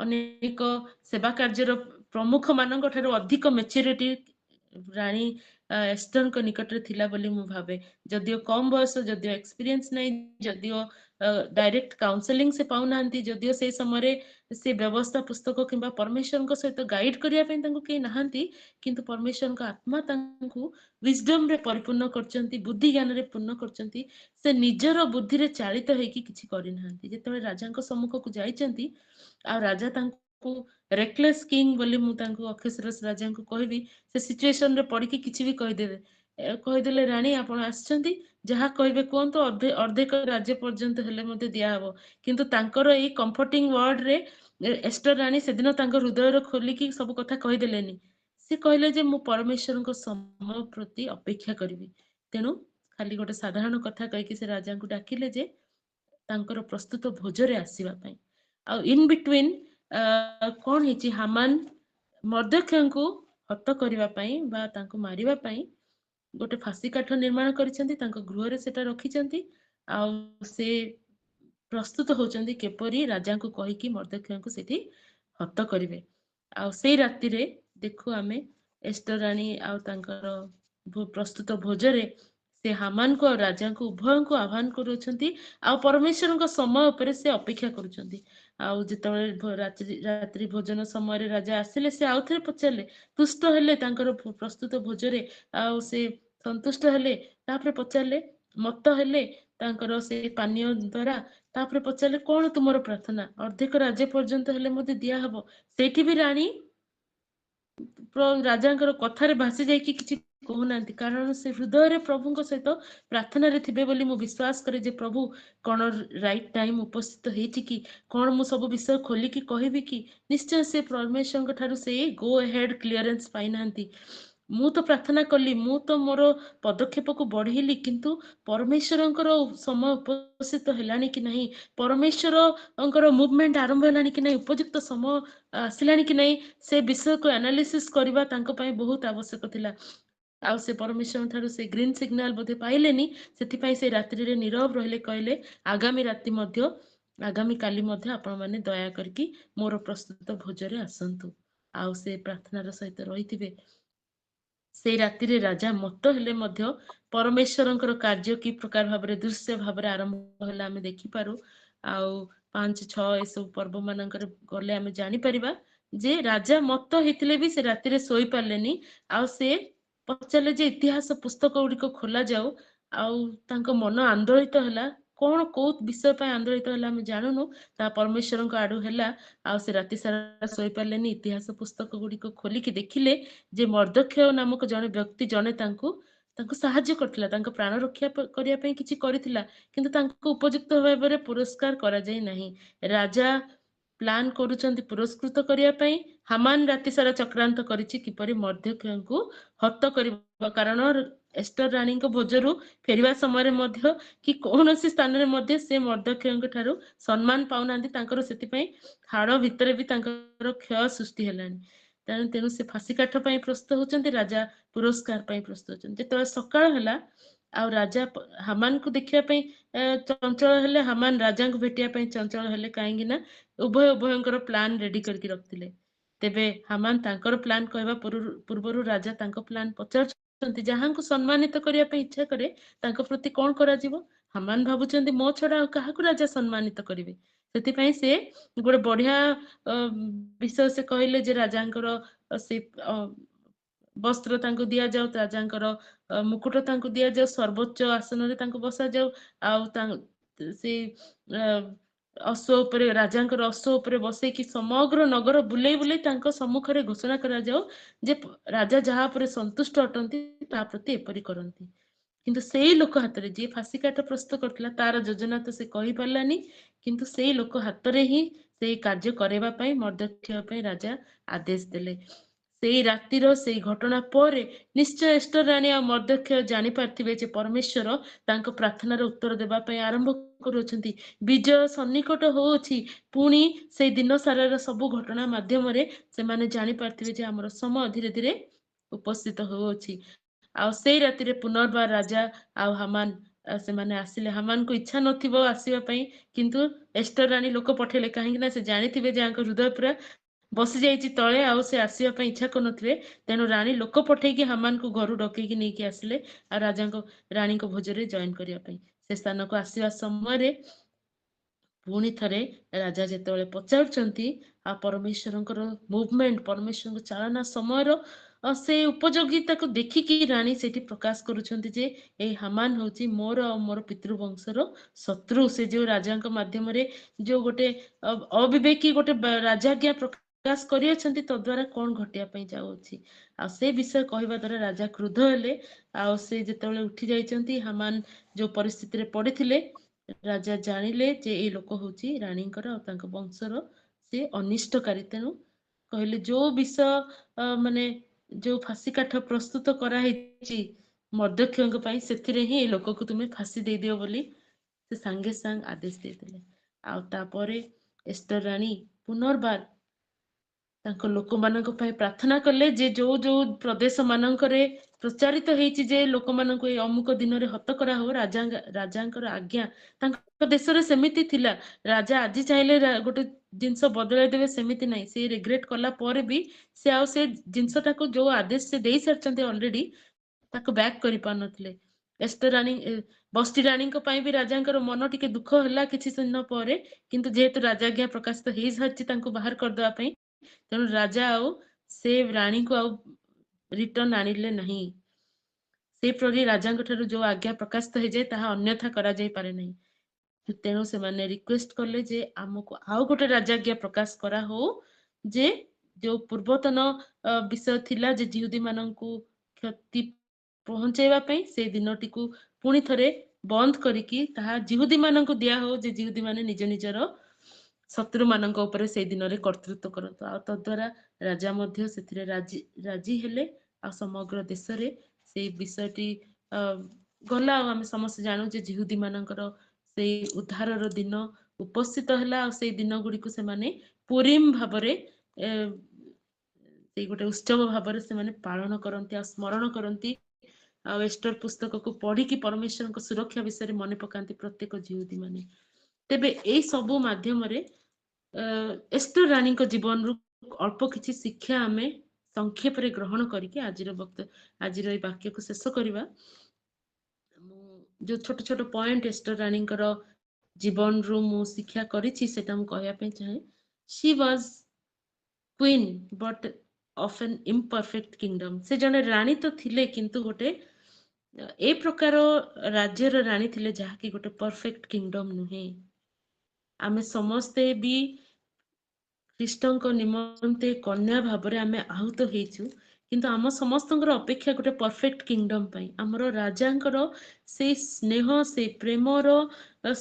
ଅନେକ ସେବା କାର୍ଯ୍ୟର ପ୍ରମୁଖ ମାନଙ୍କ ଠାରୁ ଅଧିକ ମେଚୁରିଟି ରାଣୀ ଏଷ୍ଟରଙ୍କ ନିକଟରେ ଥିଲା ବୋଲି ମୁଁ ଭାବେ। ଯଦିଓ କମ ବୟସ, ଯଦିଓ ଏକ୍ସପିରିଏନ୍ସ ନାହିଁ, ଯଦିଓ ଡାଇରେକ୍ଟ କାଉନସେଲିଂ ସେ ପାଉନାହାନ୍ତି, ଯଦିଓ ସେଇ ସମୟରେ ସେ ବ୍ୟବସ୍ଥା ପୁସ୍ତକ କିମ୍ବା ପରମେଶ୍ୱରଙ୍କ ସହିତ ଗାଇଡ କରିବା ପାଇଁ ତାଙ୍କୁ କେହି ନାହାନ୍ତି, କିନ୍ତୁ ପରମେଶ୍ୱରଙ୍କ ଆତ୍ମା ତାଙ୍କୁ ୱିଜଡମରେ ପରିପୂର୍ଣ୍ଣ କରିଛନ୍ତି, ବୁଦ୍ଧି ଜ୍ଞାନରେ ପୂର୍ଣ୍ଣ କରିଛନ୍ତି। ସେ ନିଜର ବୁଦ୍ଧିରେ ଚାଳିତ ହେଇକି କିଛି କରିନାହାନ୍ତି। ଯେତେବେଳେ ରାଜାଙ୍କ ସମ୍ମୁଖକୁ ଯାଇଛନ୍ତି, ଆଉ ରାଜା ତାଙ୍କୁ ରେକଲେସ୍ କିଙ୍ଗ ବୋଲି ମୁଁ ତାଙ୍କୁ ଅକ୍ଷସରସ ରାଜାଙ୍କୁ କହିବି, ସେ ସିଚୁଏସନରେ ପଡିକି କିଛି ବି କହିଦେଲେ ରାଣୀ ଆପଣ ଆସିଛନ୍ତି, ଯାହା କହିବେ କୁହନ୍ତୁ, ଅର୍ଧେକ ରାଜ୍ୟ ପର୍ଯ୍ୟନ୍ତ ହେଲେ ମଧ୍ୟ ଦିଆହବ। କିନ୍ତୁ ତାଙ୍କର ଏଇ କମ୍ଫର୍ଟିଂ ୱାର୍ଡରେ ଏଷ୍ଟର ରାଣୀ ସେଦିନ ତାଙ୍କ ହୃଦୟର ଖୋଲିକି ସବୁ କଥା କହିଦେଲେନି। ସେ କହିଲେ ଯେ ମୁଁ ପରମେଶ୍ୱରଙ୍କ ସମୟ ପ୍ରତି ଅପେକ୍ଷା କରିବି। ତେଣୁ ଖାଲି ଗୋଟେ ସାଧାରଣ କଥା କହିକି ସେ ରାଜାଙ୍କୁ ଡାକିଲେ ଯେ ତାଙ୍କର ପ୍ରସ୍ତୁତ ଭୋଜରେ ଆସିବା ପାଇଁ। ଆଉ ଇନ୍ ବିଟୱିନ୍ କଣ ହେଇଛି, ହାମାନ ମର୍ଦ୍ଦକ୍ୟଙ୍କୁ ହତ କରିବା ପାଇଁ ବା ତାଙ୍କୁ ମାରିବା ପାଇଁ ଗୋଟେ ଫାଶୀ କାଠ ନିର୍ମାଣ କରିଛନ୍ତି, ତାଙ୍କ ଗୃହରେ ସେଟା ରଖିଛନ୍ତି। ଆଉ ସେ ପ୍ରସ୍ତୁତ ହଉଛନ୍ତି କିପରି ରାଜାଙ୍କୁ କହିକି ମର୍ଦ୍ଦକ୍ୟଙ୍କୁ ସେଠି ହତ କରିବେ। ଆଉ ସେଇ ରାତିରେ ଦେଖୁ ଆମେ ଏଷ୍ଟର ରାଣୀ ଆଉ ତାଙ୍କର ପ୍ରସ୍ତୁତ ଭୋଜରେ ସେ ହାମାନଙ୍କୁ ଆଉ ରାଜାଙ୍କୁ ଉଭୟଙ୍କୁ ଆହ୍ୱାନ କରୁଛନ୍ତି, ଆଉ ପରମେଶ୍ୱରଙ୍କ ସମୟ ଉପରେ ସେ ଅପେକ୍ଷା କରୁଛନ୍ତି। ଆଉ ଯେତେବେଳେ ରାତ୍ରି ଭୋଜନ ସମୟରେ ରାଜା ଆସିଲେ, ସେ ଆଉଥରେ ପଚାରିଲେ, ତୁଷ୍ଟ ହେଲେ ତାଙ୍କର ପ୍ରସ୍ତୁତ ଭୋଜରେ, ଆଉ ସେ ସନ୍ତୁଷ୍ଟ ହେଲେ। ତାପରେ ପଚାରିଲେ, ମତ ହେଲେ ତାଙ୍କର ସେ ପାନୀୟ ଦ୍ୱାରା। ତାପରେ ପଚାରିଲେ କଣ ତୁମର ପ୍ରାର୍ଥନା? ଅର୍ଦ୍ଧେକ ରାଜ୍ୟ ପର୍ଯ୍ୟନ୍ତ ହେଲେ ମୋତେ ଦିଆହବ। ସେଇଠି ବି ରାଣୀ ରାଜାଙ୍କର କଥାରେ ଭାସି ଯାଇକି କିଛି କହୁନାହାନ୍ତି, କାରଣ ସେ ହୃଦୟରେ ପ୍ରଭୁଙ୍କ ସହିତ ପ୍ରାର୍ଥନାରେ ଥିବେ ବୋଲି ମୁଁ ବିଶ୍ୱାସ କରେ ଯେ ପ୍ରଭୁ କଣ ରାଇଟ୍ ଟାଇମ୍ ଉପସ୍ଥିତ ହେଇଛି କି, କଣ ମୁଁ ସବୁ ବିଷୟ ଖୋଲିକି କହିବି କି? ନିଶ୍ଚୟ ସେ ପରମେଶ୍ୱରଙ୍କ ଠାରୁ ସେଇ ଗୋ ହେଡ୍ କ୍ଲିୟରେନ୍ସ ପାଇନାହାନ୍ତି। ମୁଁ ତ ପ୍ରାର୍ଥନା କଲି, ମୁଁ ତ ମୋର ପଦକ୍ଷେପକୁ ବଢେଇଲି, କିନ୍ତୁ ପରମେଶ୍ୱରଙ୍କର ସମୟ ଉପସ୍ଥିତ ହେଲାଣି କି ନାହିଁ, ପରମେଶ୍ୱରଙ୍କର ମୁଭମେଣ୍ଟ ଆରମ୍ଭ ହେଲାଣି କି ନାହିଁ, ଉପଯୁକ୍ତ ସମୟ ଆସିଲାଣି କି ନାହିଁ, ସେ ବିଷୟକୁ ଆନାଲିସିସ୍ କରିବା ତାଙ୍କ ପାଇଁ ବହୁତ ଆବଶ୍ୟକ ଥିଲା। ଆଉ ସେ ପରମେଶ୍ୱରଙ୍କ ଠାରୁ ସେ ଗ୍ରୀନ୍ ସିଗ୍ନାଲ ବୋଧେ ପାଇଲେନି, ସେଥିପାଇଁ ସେ ରାତ୍ରିରେ ନୀରବ ରହିଲେ, କହିଲେ ଆଗାମୀ ରାତି ମଧ୍ୟ, ଆଗାମୀ କାଲି ମଧ୍ୟ ଆପଣମାନେ ଦୟା କରିକି ମୋର ପ୍ରସ୍ତୁତ ଭୋଜରେ ଆସନ୍ତୁ। ଆଉ ସେ ପ୍ରାର୍ଥନାର ସହିତ ରହିଥିବେ। ସେଇ ରାତିରେ ରାଜା ମତ୍ତ ହେଲେ ମଧ୍ୟ ପରମେଶ୍ୱରଙ୍କର କାର୍ଯ୍ୟ କି ପ୍ରକାର ଭାବରେ ଦୃଶ୍ୟ ଭାବରେ ଆରମ୍ଭ ହେଲା ଆମେ ଦେଖିପାରୁ। ଆଉ 5-6 ଏସବୁ ପର୍ବ ମାନଙ୍କରେ ଗଲେ ଆମେ ଜାଣିପାରିବା ଯେ ରାଜା ମତ୍ତ ହେଇଥିଲେ ବି ସେ ରାତିରେ ଶୋଇପାରିଲେନି। ଆଉ ସେ ପଚାରିଲେ ଯେ ଇତିହାସ ପୁସ୍ତକ ଗୁଡ଼ିକ ଖୋଲା ଯାଉ। ଆଉ ତାଙ୍କ ମନ ଆନ୍ଦୋଳିତ ହେଲା, କଣ କୋଉ ବିଷୟ ପାଇଁ ଆନ୍ଦୋଳିତ ହେଲା ଆମେ ଜାଣୁନୁ, ତା ପରମେଶ୍ୱରଙ୍କ ଆଡୁ ହେଲା। ଆଉ ସେ ରାତି ସାରା ଶୋଇପାରିଲେନି, ଇତିହାସ ପୁସ୍ତକ ଗୁଡ଼ିକ ଖୋଲିକି ଦେଖିଲେ ଯେ ମର୍ଦ୍ଦକ୍ଷେୟ ନାମକ ଜଣେ ବ୍ୟକ୍ତି, ଜଣେ ତାଙ୍କୁ ସାହାଯ୍ୟ କରିଥିଲା, ତାଙ୍କ ପ୍ରାଣ ରକ୍ଷା କରିବା ପାଇଁ କିଛି କରିଥିଲା, କିନ୍ତୁ ତାଙ୍କୁ ଉପଯୁକ୍ତ ଭାବରେ ପୁରସ୍କାର କରାଯାଇ ନାହିଁ। ରାଜା ପ୍ଲାନ୍ କରୁଛନ୍ତି ପୁରସ୍କୃତ କରିବା ପାଇଁ। ହାମାନ ରାତି ସାରା ଚକ୍ରାନ୍ତ କରିଛି କିପରି ମର୍ଦ୍ଦକ୍ଷେୟଙ୍କୁ ହତ କରିବା, କାରଣ ଏଷ୍ଟର ରାଣୀଙ୍କ ଭୋଜରୁ ଫେରିବା ସମୟରେ ମଧ୍ୟ କି କୌଣସି ସ୍ଥାନରେ ମଧ୍ୟ ସେ ମର୍ଦ୍ଦକ୍ଷେୟଙ୍କ ଠାରୁ ସମ୍ମାନ ପାଉନାହାନ୍ତି, ତାଙ୍କର ସେଥିପାଇଁ ହାଡ଼ ଭିତରେ ବି ତାଙ୍କର କ୍ଷୟ ସୃଷ୍ଟି ହେଲାଣି। ତେଣୁ ସେ ଫାଶୀ କାଠ ପାଇଁ ପ୍ରସ୍ତୁତ ହଉଛନ୍ତି, ରାଜା ପୁରସ୍କାର ପାଇଁ ପ୍ରସ୍ତୁତ ହଉଛନ୍ତି। ଯେତେବେଳେ ସକାଳ ହେଲା ଆଉ ରାଜା ହାମାନକୁ ଦେଖିବା ପାଇଁ ଚଞ୍ଚଳ ହେଲେ, ହାମାନ ରାଜାଙ୍କୁ ଭେଟିବା ପାଇଁ ଚଞ୍ଚଳ ହେଲେ, କାହିଁକି ନା ଉଭୟଙ୍କର ପ୍ଲାନ୍ ରେଡି କରିକି ରଖିଥିଲେ। ତେବେ ହାମାନ ତାଙ୍କର ପ୍ଲାନ୍ କହିବା ପୂର୍ବରୁ ରାଜା ତାଙ୍କ ପ୍ଲାନ୍ ପଚାରୁଛନ୍ତି, ଯାହାଙ୍କୁ ସମ୍ମାନିତ କରିବା ପାଇଁ ଇଚ୍ଛା କରେ ତାଙ୍କ ପ୍ରତି କଣ କରାଯିବ? ହାମାନ ଭାବୁଛନ୍ତି ମୋ ଛଡା ଆଉ କାହାକୁ ରାଜା ସମ୍ମାନିତ କରିବେ। ସେଥିପାଇଁ ସେ ଗୋଟେ ବଢିଆ ବିଷୟ ସେ କହିଲେ ଯେ ରାଜାଙ୍କର ସେ ବସ୍ତ୍ର ତାଙ୍କୁ ଦିଆଯାଉ, ରାଜାଙ୍କର ମୁକୁଟ ତାଙ୍କୁ ଦିଆଯାଉ, ସର୍ବୋଚ୍ଚ ଆସନରେ ତାଙ୍କୁ ବସାଯାଉ। ଆଉ ସେ ଅଶ୍ଵ ଉପରେ, ରାଜାଙ୍କର ଅଶ୍ଵ ଉପରେ ବସେଇକି ସମଗ୍ର ନଗର ବୁଲେଇ ବୁଲେଇ ତାଙ୍କ ସମ୍ମୁଖରେ ଘୋଷଣା କରାଯାଉ ଯେ ରାଜା ଯାହା ଉପରେ ସନ୍ତୁଷ୍ଟ ଅଟନ୍ତି ତା ପ୍ରତି ଏପରି କରନ୍ତି। କିନ୍ତୁ ସେଇ ଲୋକ ହାତରେ, ଯିଏ ଫାଶୀ କାଠ ପ୍ରସ୍ତୁତ କରିଥିଲା, ତାର ଯୋଜନା ତ ସେ କହିପାରିଲାନି, କିନ୍ତୁ ସେଇ ଲୋକ ହାତରେ ହିଁ ସେଇ କାର୍ଯ୍ୟ କରିବା ପାଇଁ, ମର୍ଦ୍ଦକ୍ଷେୟ ପାଇଁ ରାଜା ଆଦେଶ ଦେଲେ। ସେଇ ରାତିର ସେଇ ଘଟଣା ପରେ ନିଶ୍ଚୟ ଏଷ୍ଟର ରାଣୀ ଆଉ ମର୍ଦ୍ଦକ୍ଷେୟ ଜାଣିପାରିଥିବେ ଯେ ପରମେଶ୍ୱର ତାଙ୍କ ପ୍ରାର୍ଥନାର ଉତ୍ତର ଦେବା ପାଇଁ ଆରମ୍ଭ କରୁଅଛନ୍ତି। ବିଜୟ ସନ୍ନିକଟ ହଉଅଛି। ପୁଣି ସେଇ ଦିନ ସାରାର ସବୁ ଘଟଣା ମାଧ୍ୟମରେ ସେମାନେ ଜାଣିପାରିଥିବେ ଯେ ଆମର ସମୟ ଧୀରେ ଧୀରେ ଉପସ୍ଥିତ ହଉଅଛି। ଆଉ ସେଇ ରାତିରେ ପୁନର୍ବାର ରାଜା ଆଉ ହାମାନ ସେମାନେ ଆସିଲେ। ହାମାନଙ୍କୁ ଇଚ୍ଛା ନଥିବ ଆସିବା ପାଇଁ, କିନ୍ତୁ ଏଷ୍ଟର ରାଣୀ ଲୋକ ପଠେଇଲେ, କାହିଁକି ନା ସେ ଜାଣିଥିବେ ଯେ ୟାଙ୍କ ହୃଦୟ ପୁରା ବସି ଯାଇଛି ତଳେ, ଆଉ ସେ ଆସିବା ପାଇଁ ଇଚ୍ଛା କରୁନଥିବେ। ତେଣୁ ରାଣୀ ଲୋକ ପଠେଇକି ହାମାନଙ୍କୁ ଘରୁ ଡକେଇକି ନେଇକି ଆସିଲେ, ଆଉ ରାଣୀଙ୍କ ଭୋଜରେ ଜଏନ କରିବା ପାଇଁ। ସେ ସ୍ଥାନକୁ ଆସିବା ସମୟରେ ପୁଣି ଥରେ ରାଜା ଯେତେବେଳେ ପଚାରୁଛନ୍ତି, ଆଉ ପରମେଶ୍ୱରଙ୍କର ମୁଭମେଣ୍ଟ, ପରମେଶ୍ୱରଙ୍କ ଚାଳନା ସମୟର ସେ ଉପଯୋଗିତାକୁ ଦେଖିକି ରାଣୀ ସେଠି ପ୍ରକାଶ କରୁଛନ୍ତି ଯେ ଏଇ ହାମାନ ହଉଛି ମୋର ଆଉ ମୋର ପିତୃବଂଶର ଶତ୍ରୁ। ସେ ଯୋଉ ରାଜାଙ୍କ ମାଧ୍ୟମରେ ଯୋଉ ଗୋଟେ ଅବିବେକୀ ଗୋଟେ ରାଜାଜ୍ଞା ପ୍ରକାଶ କରିଅଛନ୍ତି, ତଦ୍ୱାରା କଣ ଘଟିବା ପାଇଁ ଯାଉଅଛି। ଆଉ ସେ ବିଷୟ କହିବା ଦ୍ୱାରା ରାଜା କ୍ରୁଦ୍ଧ ହେଲେ। ଆଉ ସେ ଯେତେବେଳେ ଉଠି ଯାଇଛନ୍ତି, ହାମାନ ଯୋଉ ପରିସ୍ଥିତିରେ ପଡିଥିଲେ, ରାଜା ଜାଣିଲେ ଯେ ଏଇ ଲୋକ ହଉଛି ରାଣୀଙ୍କର ଆଉ ତାଙ୍କ ବଂଶର ସେ ଅନିଷ୍ଟକାରୀ। ତେଣୁ କହିଲେ ଯୋଉ ବିଷୟ ମାନେ ଯୋଉ ଫାଶୀ କାଠ ପ୍ରସ୍ତୁତ କରାହେଇଛି ମର୍ଦ୍ଦକ୍ଷେୟଙ୍କ ପାଇଁ, ସେଥିରେ ହିଁ ଏଇ ଲୋକକୁ ତୁମେ ଫାଶୀ ଦେଇଦିଅ ବୋଲି ସେ ସାଙ୍ଗେ ସାଙ୍ଗେ ଆଦେଶ ଦେଇଥିଲେ। ଆଉ ତାପରେ ଏଷ୍ଟର ରାଣୀ ପୁନର୍ବାର ତାଙ୍କ ଲୋକମାନଙ୍କ ପାଇଁ ପ୍ରାର୍ଥନା କଲେ ଯେ ଯୋଉ ଯୋଉ ପ୍ରଦେଶ ମାନଙ୍କରେ ପ୍ରଚାରିତ ହେଇଛି ଯେ ଲୋକମାନଙ୍କୁ ଏଇ ଅମୁକ ଦିନରେ ହତ କରାହବ, ରାଜାଙ୍କର ଆଜ୍ଞା ତାଙ୍କ ଦେଶରେ ସେମିତି ଥିଲା। ରାଜା ଆଜି ଚାହିଁଲେ ଗୋଟେ ଜିନିଷ ବଦଳାଇ ଦେବେ, ସେମିତି ନାହିଁ। ସେ ରିଗ୍ରେଟ କଲା ପରେ ବି ସେ ଆଉ ସେ ଜିନିଷଟାକୁ, ଯୋଉ ଆଦେଶ ସେ ଦେଇ ସାରିଛନ୍ତି ଅଲରେଡି, ତାକୁ ବ୍ୟାକ୍ କରିପାରୁନଥିଲେ। ଏଷ୍ଟର ରାଣୀ ବସ୍ତି ରାଣୀଙ୍କ ପାଇଁ ବି ରାଜାଙ୍କର ମନ ଟିକେ ଦୁଃଖ ହେଲା କିଛି ଦିନ ପରେ, କିନ୍ତୁ ଯେହେତୁ ରାଜାଜ୍ଞା ପ୍ରକାଶିତ ହେଇସାରିଛି ତାଙ୍କୁ ବାହାର କରିଦେବା ପାଇଁ, ତେଣୁ ରାଜା ଆଉ ସେ ରାଣୀଙ୍କୁ ଆଉ ରିଟର୍ନ ଆଣିଲେ ନାହିଁ। ସେପରି ରାଜାଙ୍କ ଠାରୁ ଯୋଉ ଆଜ୍ଞା ପ୍ରକାଶିତ ହେଇଯାଏ ତାହା ଅନ୍ୟଥା କରାଯାଇ ପାରେ ନାହିଁ। ତେଣୁ ସେମାନେ ରିକ୍ୱେଷ୍ଟ କଲେ ଯେ ଆମକୁ ଆଉ ଗୋଟେ ରାଜାଜ୍ଞା ପ୍ରକାଶ କରା ହଉ ଯେ ଯୋଉ ପୂର୍ବତନ ବିଷୟ ଥିଲା ଯେ ଜିହୁଦୀ ମାନଙ୍କୁ କ୍ଷତି ପହଞ୍ଚେଇବା ପାଇଁ ସେଇ ଦିନଟିକୁ ପୁଣି ଥରେ ବନ୍ଦ କରିକି ତାହା ଜିହୁଦୀ ମାନଙ୍କୁ ଦିଆ ହଉ ଯେ ଜିହୁଦୀ ମାନେ ନିଜ ନିଜର ଶତ୍ରୁ ମାନଙ୍କ ଉପରେ ସେଇ ଦିନରେ କର୍ତ୍ତୃତ୍ୱ କରନ୍ତୁ। ଆଉ ତଦ୍ୱାରା ରାଜା ମଧ୍ୟ ସେଥିରେ ରାଜି ହେଲେ। ଆଉ ସମଗ୍ର ଦେଶରେ ସେଇ ବିଷୟଟି ଅ ଗଲା। ଆଉ ଆମେ ସମସ୍ତେ ଜାଣୁ ଯେ ଜିହୁଦୀ ମାନଙ୍କର ସେଇ ଉଦ୍ଧାରର ଦିନ ଉପସ୍ଥିତ ହେଲା। ଆଉ ସେଇ ଦିନ ଗୁଡିକୁ ସେମାନେ ପୁରିମ୍ ଭାବରେ ସେଇ ଗୋଟେ ଉତ୍ସବ ଭାବରେ ସେମାନେ ପାଳନ କରନ୍ତି ଆଉ ସ୍ମରଣ କରନ୍ତି। ଆଉ ଏଷ୍ଟର ପୁସ୍ତକକୁ ପଢିକି ପରମେଶ୍ୱରଙ୍କ ସୁରକ୍ଷା ବିଷୟରେ ମନେ ପକାନ୍ତି ପ୍ରତ୍ୟେକ ଜିହୁଦୀ ମାନେ। ତେବେ ଏଇ ସବୁ ମାଧ୍ୟମରେ ଏଷ୍ଟର ରାଣୀଙ୍କ ଜୀବନରୁ ଅଳ୍ପ କିଛି ଶିକ୍ଷା ଆମେ ସଂକ୍ଷେପରେ ଗ୍ରହଣ କରିକି ଆଜିର ଏଇ ବାକ୍ୟକୁ ଶେଷ କରିବା। ମୁଁ ଯୋଉ ଛୋଟ ଛୋଟ ପଏଣ୍ଟ ଏଷ୍ଟର ରାଣୀଙ୍କର ଜୀବନରୁ ମୁଁ ଶିକ୍ଷା କରିଛି ସେଟା ମୁଁ କହିବା ପାଇଁ ଚାହେଁ। She was queen but of an imperfect kingdom. ସେ ଜଣେ ରାଣୀ ତ ଥିଲେ କିନ୍ତୁ ଗୋଟେ ଏ ପ୍ରକାର ରାଜ୍ୟର ରାଣୀ ଥିଲେ ଯାହାକି ଗୋଟେ ପରଫେକ୍ଟ କିଙ୍ଗଡମ୍ ନୁହେଁ। ଆମେ ସମସ୍ତେ ବି ଖ୍ରୀଷ୍ଟଙ୍କ ନିମନ୍ତେ କନ୍ୟା ଭାବରେ ଆମେ ଆହୁତ ହେଇଛୁ। କିନ୍ତୁ ଆମ ସମସ୍ତଙ୍କର ଅପେକ୍ଷା ଗୋଟେ ପରଫେକ୍ଟ କିଙ୍ଗଡମ୍ ପାଇଁ। ଆମର ରାଜାଙ୍କର ସେଇ ସ୍ନେହ ସେଇ ପ୍ରେମର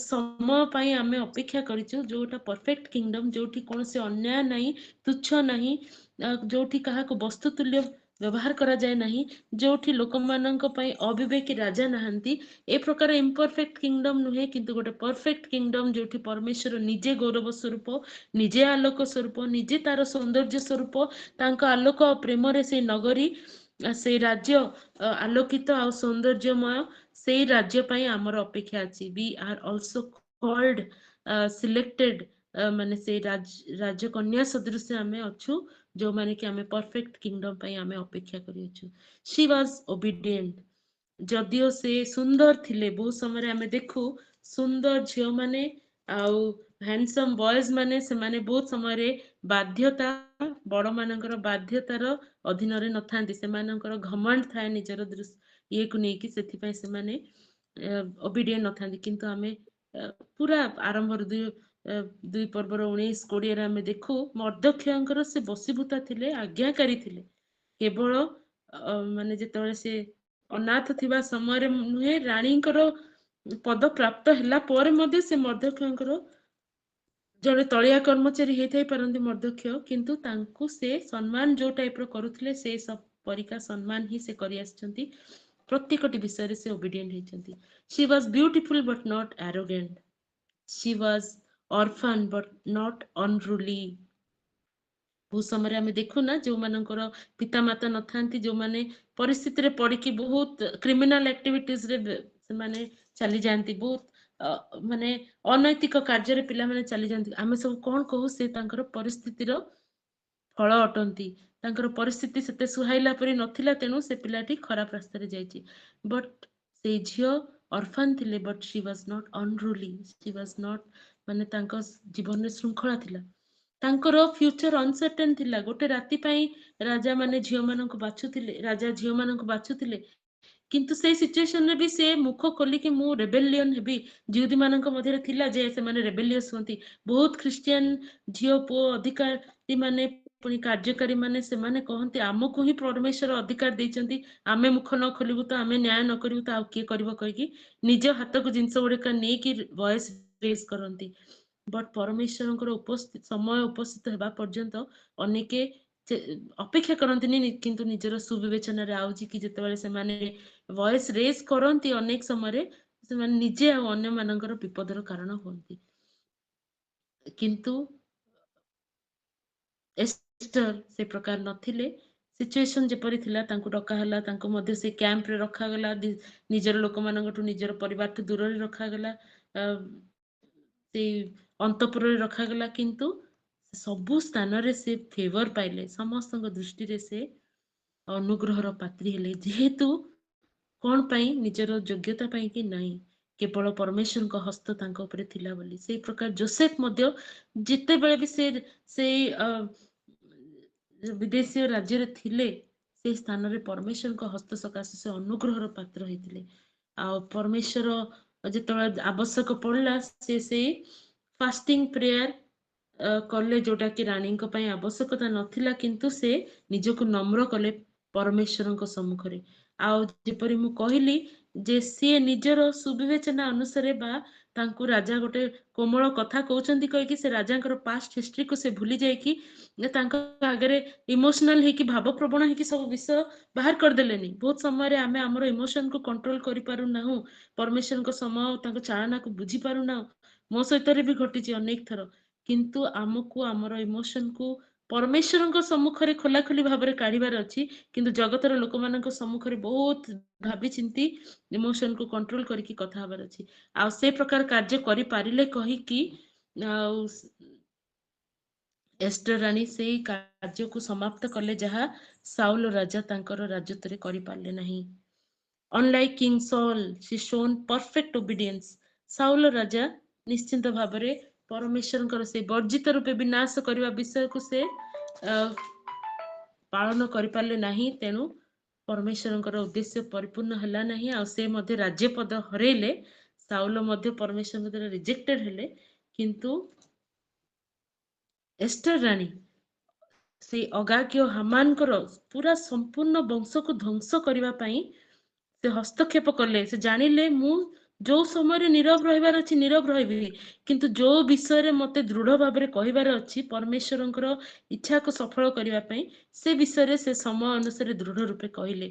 ସମୟ ପାଇଁ ଆମେ ଅପେକ୍ଷା କରିଛୁ। ଯୋଉଟା ପରଫେକ୍ଟ କିଙ୍ଗଡମ୍, ଯୋଉଠି କୌଣସି ଅନ୍ୟାୟ ନାହିଁ, ତୁଚ୍ଛ ନାହିଁ, ଯୋଉଠି କାହାକୁ ବସ୍ତୁ ତୁଲ୍ୟ ବ୍ୟବହାର କରାଯାଏ ନାହିଁ, ଯୋଉଠି ଲୋକମାନଙ୍କ ପାଇଁ ଅବିବେକୀ ରାଜା ନାହାନ୍ତି। ଏ ପ୍ରକାର ଇମ୍ପରଫେକ୍ଟ କିଙ୍ଗଡମ୍ ନୁହେଁ କିନ୍ତୁ ଗୋଟେ ପରଫେକ୍ଟ କିଙ୍ଗଡମ୍ ଯୋଉଠି ପରମେଶ୍ୱର ନିଜେ ଗୌରବ ସ୍ୱରୂପ, ନିଜେ ଆଲୋକ ସ୍ୱରୂପ, ନିଜେ ତାର ସୌନ୍ଦର୍ଯ୍ୟ ସ୍ୱରୂପ, ତାଙ୍କ ଆଲୋକ ଆଉ ପ୍ରେମରେ ସେଇ ନଗରୀ ସେଇ ରାଜ୍ୟ ଆଲୋକିତ ଆଉ ସୌନ୍ଦର୍ଯ୍ୟମୟ। ସେଇ ରାଜ୍ୟ ପାଇଁ ଆମର ଅପେକ୍ଷା ଅଛି। We are also called selected, ମାନେ ସେଇ ରାଜକନ୍ୟା ସଦୃଶ ଆମେ ଅଛୁ ଯୋଉମାନେ କି ଆମେ ପରଫେକ୍ଟ କିଙ୍ଗଡମ୍ ପାଇଁ ଆମେ ଅପେକ୍ଷା କରିଅଛୁ। She was obedient. ଯଦିଓ ସେ ସୁନ୍ଦର ଥିଲେ, ବହୁତ ସମୟରେ ଆମେ ଦେଖୁ ସୁନ୍ଦର ଝିଅ ମାନେ ଆଉ ହ୍ୟାଣ୍ଡସମ୍ ବଏଜ ମାନେ ସେମାନେ ବହୁତ ସମୟରେ ବାଧ୍ୟତା, ବଡ ମାନଙ୍କର ବାଧ୍ୟତାର ଅଧୀନରେ ନଥାନ୍ତି। ସେମାନଙ୍କର ଘମଣ୍ଡ ଥାଏ ନିଜର ଇଏକୁ ନେଇକି, ସେଥିପାଇଁ ସେମାନେ ଓବିଡିଏଣ୍ଟ ନଥାନ୍ତି। କିନ୍ତୁ ଆମେ ପୁରା ଆରମ୍ଭରୁ ଦୁଇ ପର୍ବର 19-20 ଆମେ ଦେଖୁ ମର୍ଦ୍ଦକ୍ଷୟଙ୍କର ସେ ବଶୀଭୂତା ଥିଲେ, ଆଜ୍ଞାକାରୀ ଥିଲେ। କେବଳ ମାନେ ଯେତେବେଳେ ସେ ଅନାଥ ଥିବା ସମୟରେ ନୁହେଁ, ରାଣୀଙ୍କର ପଦ ପ୍ରାପ୍ତ ହେଲା ପରେ ମଧ୍ୟ ସେ ମର୍ଦ୍ଦକ୍ଷୟଙ୍କର ଜଣେ ତଳିଆ କର୍ମଚାରୀ ହେଇଥାଇ ପାରନ୍ତି ମର୍ଦ୍ଦକ୍ଷୟ, କିନ୍ତୁ ତାଙ୍କୁ ସେ ସମ୍ମାନ ଯୋଉ ଟାଇପର କରୁଥିଲେ ସେ ସବୁ ପରିକା ସମ୍ମାନ ହିଁ ସେ କରି ଆସିଛନ୍ତି। ପ୍ରତ୍ୟେକଟି ବିଷୟରେ ସେ ଓବିଡିଏଣ୍ଟ ହେଇଛନ୍ତି। She was beautiful but not arrogant. She was orphan but not unruly। ବହୁତ ସମୟରେ ଆମେ ଦେଖୁ ନା ଯୋଉମାନଙ୍କର ପିତାମାତା ନଥାନ୍ତି, ଯୋଉମାନେ ପରିସ୍ଥିତିରେ ପଡିକି ବହୁତ କ୍ରିମିନାଲ ଆକ୍ଟିଭିଟିଜରେ ସେମାନେ ଚାଲି ଯାଆନ୍ତି, ବହୁତ ମାନେ ଅନୈତିକ କାର୍ଯ୍ୟରେ ପିଲାମାନେ ଚାଲି ଯାଆନ୍ତି। ଆମେ ସବୁ କଣ କହୁ, ସେ ତାଙ୍କର ପରିସ୍ଥିତିର ଫଳ ଅଟନ୍ତି। ତାଙ୍କର ପରିସ୍ଥିତି ସେତେ ସୁହାଇଲା ପରି ନଥିଲା, ତେଣୁ ସେ ପିଲାଟି ଖରାପ ରାସ୍ତାରେ ଯାଇଛି। ବଟ୍ ସେଇ ଝିଅ ଅର୍ଫାନ୍ ଥିଲେ, but she was not unruly. She was not, ମାନେ ତାଙ୍କ ଜୀବନରେ ଶୃଙ୍ଖଳା ଥିଲା। ତାଙ୍କର ଫ୍ୟୁଚର ଅନସର୍ଟେନ ଥିଲା। ଗୋଟେ ରାତି ପାଇଁ ରାଜା ମାନେ ଝିଅ ମାନଙ୍କୁ ବାଛୁଥିଲେ, ରାଜା ଝିଅ ମାନଙ୍କୁ ବାଛୁଥିଲେ, କିନ୍ତୁ ସେଇ ସିଚୁଏସନରେ ବି ସେ ମୁଖ ଖୋଲିକି ମୁଁ ରେବେଲିୟନ ହେବି, ଜିହୁଦୀ ମାନଙ୍କ ମଧ୍ୟରେ ଥିଲା ଯେ ସେମାନେ ରେବେଲିୟସ ହୁଅନ୍ତି। ବହୁତ ଖ୍ରୀଷ୍ଟିଆନ ଝିଅ ପୁଅ ଅଧିକାରୀ ମାନେ ପୁଣି କାର୍ଯ୍ୟକାରୀ ମାନେ ସେମାନେ କହନ୍ତି ଆମକୁ ହିଁ ପରମେଶ୍ୱର ଅଧିକାର ଦେଇଛନ୍ତି, ଆମେ ମୁଖ ନ ଖୋଲିବୁ ତ, ଆମେ ନ୍ୟାୟ ନ କରିବୁ ତ ଆଉ କିଏ କରିବ କହିକି ନିଜ ହାତକୁ ଜିନିଷ ଗୁଡିକ ନେଇକି ଭଏସ ରେଜ କରନ୍ତି। ବଟ୍ ପରମେଶ୍ୱରଙ୍କର ସମୟ ଉପସ୍ଥିତ ହେବା ପର୍ଯ୍ୟନ୍ତ ଅନେକେ ଅପେକ୍ଷା କରନ୍ତିନି, କିନ୍ତୁ ନିଜର ସୁବିବେଚନାରେ ଆଉଛି କି ଯେତେବେଳେ ସେମାନେ ଭଏସ ରେଜ କରନ୍ତି ଅନେକ ସମୟରେ ସେମାନେ ନିଜେ ଆଉ ଅନ୍ୟ ମାନଙ୍କର ବିପଦର କାରଣ ହୁଅନ୍ତି। କିନ୍ତୁ ଏଷ୍ଟର ସେ ପ୍ରକାର ନଥିଲେ। ସିଚୁଏସନ ଯେପରି ଥିଲା ତାଙ୍କୁ ଡକା ହେଲା, ତାଙ୍କୁ ମଧ୍ୟ ସେ କ୍ୟାମ୍ପରେ ରଖାଗଲା, ନିଜର ଲୋକମାନଙ୍କଠୁ ନିଜର ପରିବାରଠୁ ଦୂରରେ ରଖାଗଲା, ସେଇ ଅନ୍ତପୁରରେ ରଖାଗଲା। କିନ୍ତୁ ସବୁ ସ୍ଥାନରେ ସେ ଫେଭର ପାଇଲେ, ସମସ୍ତଙ୍କ ଦୃଷ୍ଟିରେ ସେ ଅନୁଗ୍ରହର ପାତ୍ରୀ ହେଲେ। ଯେହେତୁ କଣ ପାଇଁ, ନିଜର ଯୋଗ୍ୟତା ପାଇଁ କି ନାହିଁ, କେବଳ ପରମେଶ୍ୱରଙ୍କ ହସ୍ତ ତାଙ୍କ ଉପରେ ଥିଲା ବୋଲି। ସେଇ ପ୍ରକାର ଯୋସେଫ ମଧ୍ୟ ଯେତେବେଳେ ବି ସେଇ ବିଦେଶୀୟ ରାଜ୍ୟରେ ଥିଲେ, से स्थान रे परमेश्वर को हस्त सकाशे से अनुग्रहर पात्र होइतिले आ परमेश्वर जेतबे आवश्यक पड़ला से फास्टिंग प्रेयर कले जोटा कि रानी आवश्यकता नथिला किंतु से निजको नम्र कले परमेश्वर सम्मुखरे आउपरी मु कहली जे सी निजर सुविवेचना अनुसार बा तांकु राजा गोटे कोमल कथा कहउचंदी कहि से राजा पास्ट हिस्ट्री को से भूली जाय कि आगे इमोशनल है कि भाव प्रवण है कि सब विषय बाहर कर देलेनी बहुत समय रे आमे हमर इमोशन को कंट्रोल करि पारु नाहु परमेश्वर को समय तांको चालना को बुझी पारु ना मो सहित भी घटी अनेक थर किंतु आमको आमर इमोशन को परमेश्वर सम्मुखरे खोला खोली भाव में काढ़ार अच्छी किंतु जगतर लोक मान सम्मुखरे बहुत भावी चिंती इमोशन को कंट्रोल करके कथा हबार अच्छी आ से प्रकार कार्य करि पारिले कहि कि एस्टर रानी से कार्य को समाप्त कले जहाँ साउल राजा तांकर राजत्व रे करि पारले नहीं unlike King Saul she shown perfect obedience Saul राजा निश्चिंत भाव में परमेश्वर से वर्जित रूपे विनाश करने विषय को से पालन करि पारले नहीं तेणु परमेश्वर उद्देश्य परिपूर्ण हला नहीं आ से मध्य राज्य पद हरेले साउल मध्य परमेश्वर द्वारा रिजेक्टेड हेले किंतु एस्टर रानी से अगाग्य हामान पूरा संपूर्ण वंश को ध्वंस करने से हस्तक्षेप कले से जानिले मु जो समय नीरव रहिबार अच्छी नीरव रही किंतु जो विषय रे मते दृढ़ भाव में कहबार अच्छी परमेश्वर इच्छा को सफल करने से विषय रे से समय अनुसार दृढ़ रूपे कहले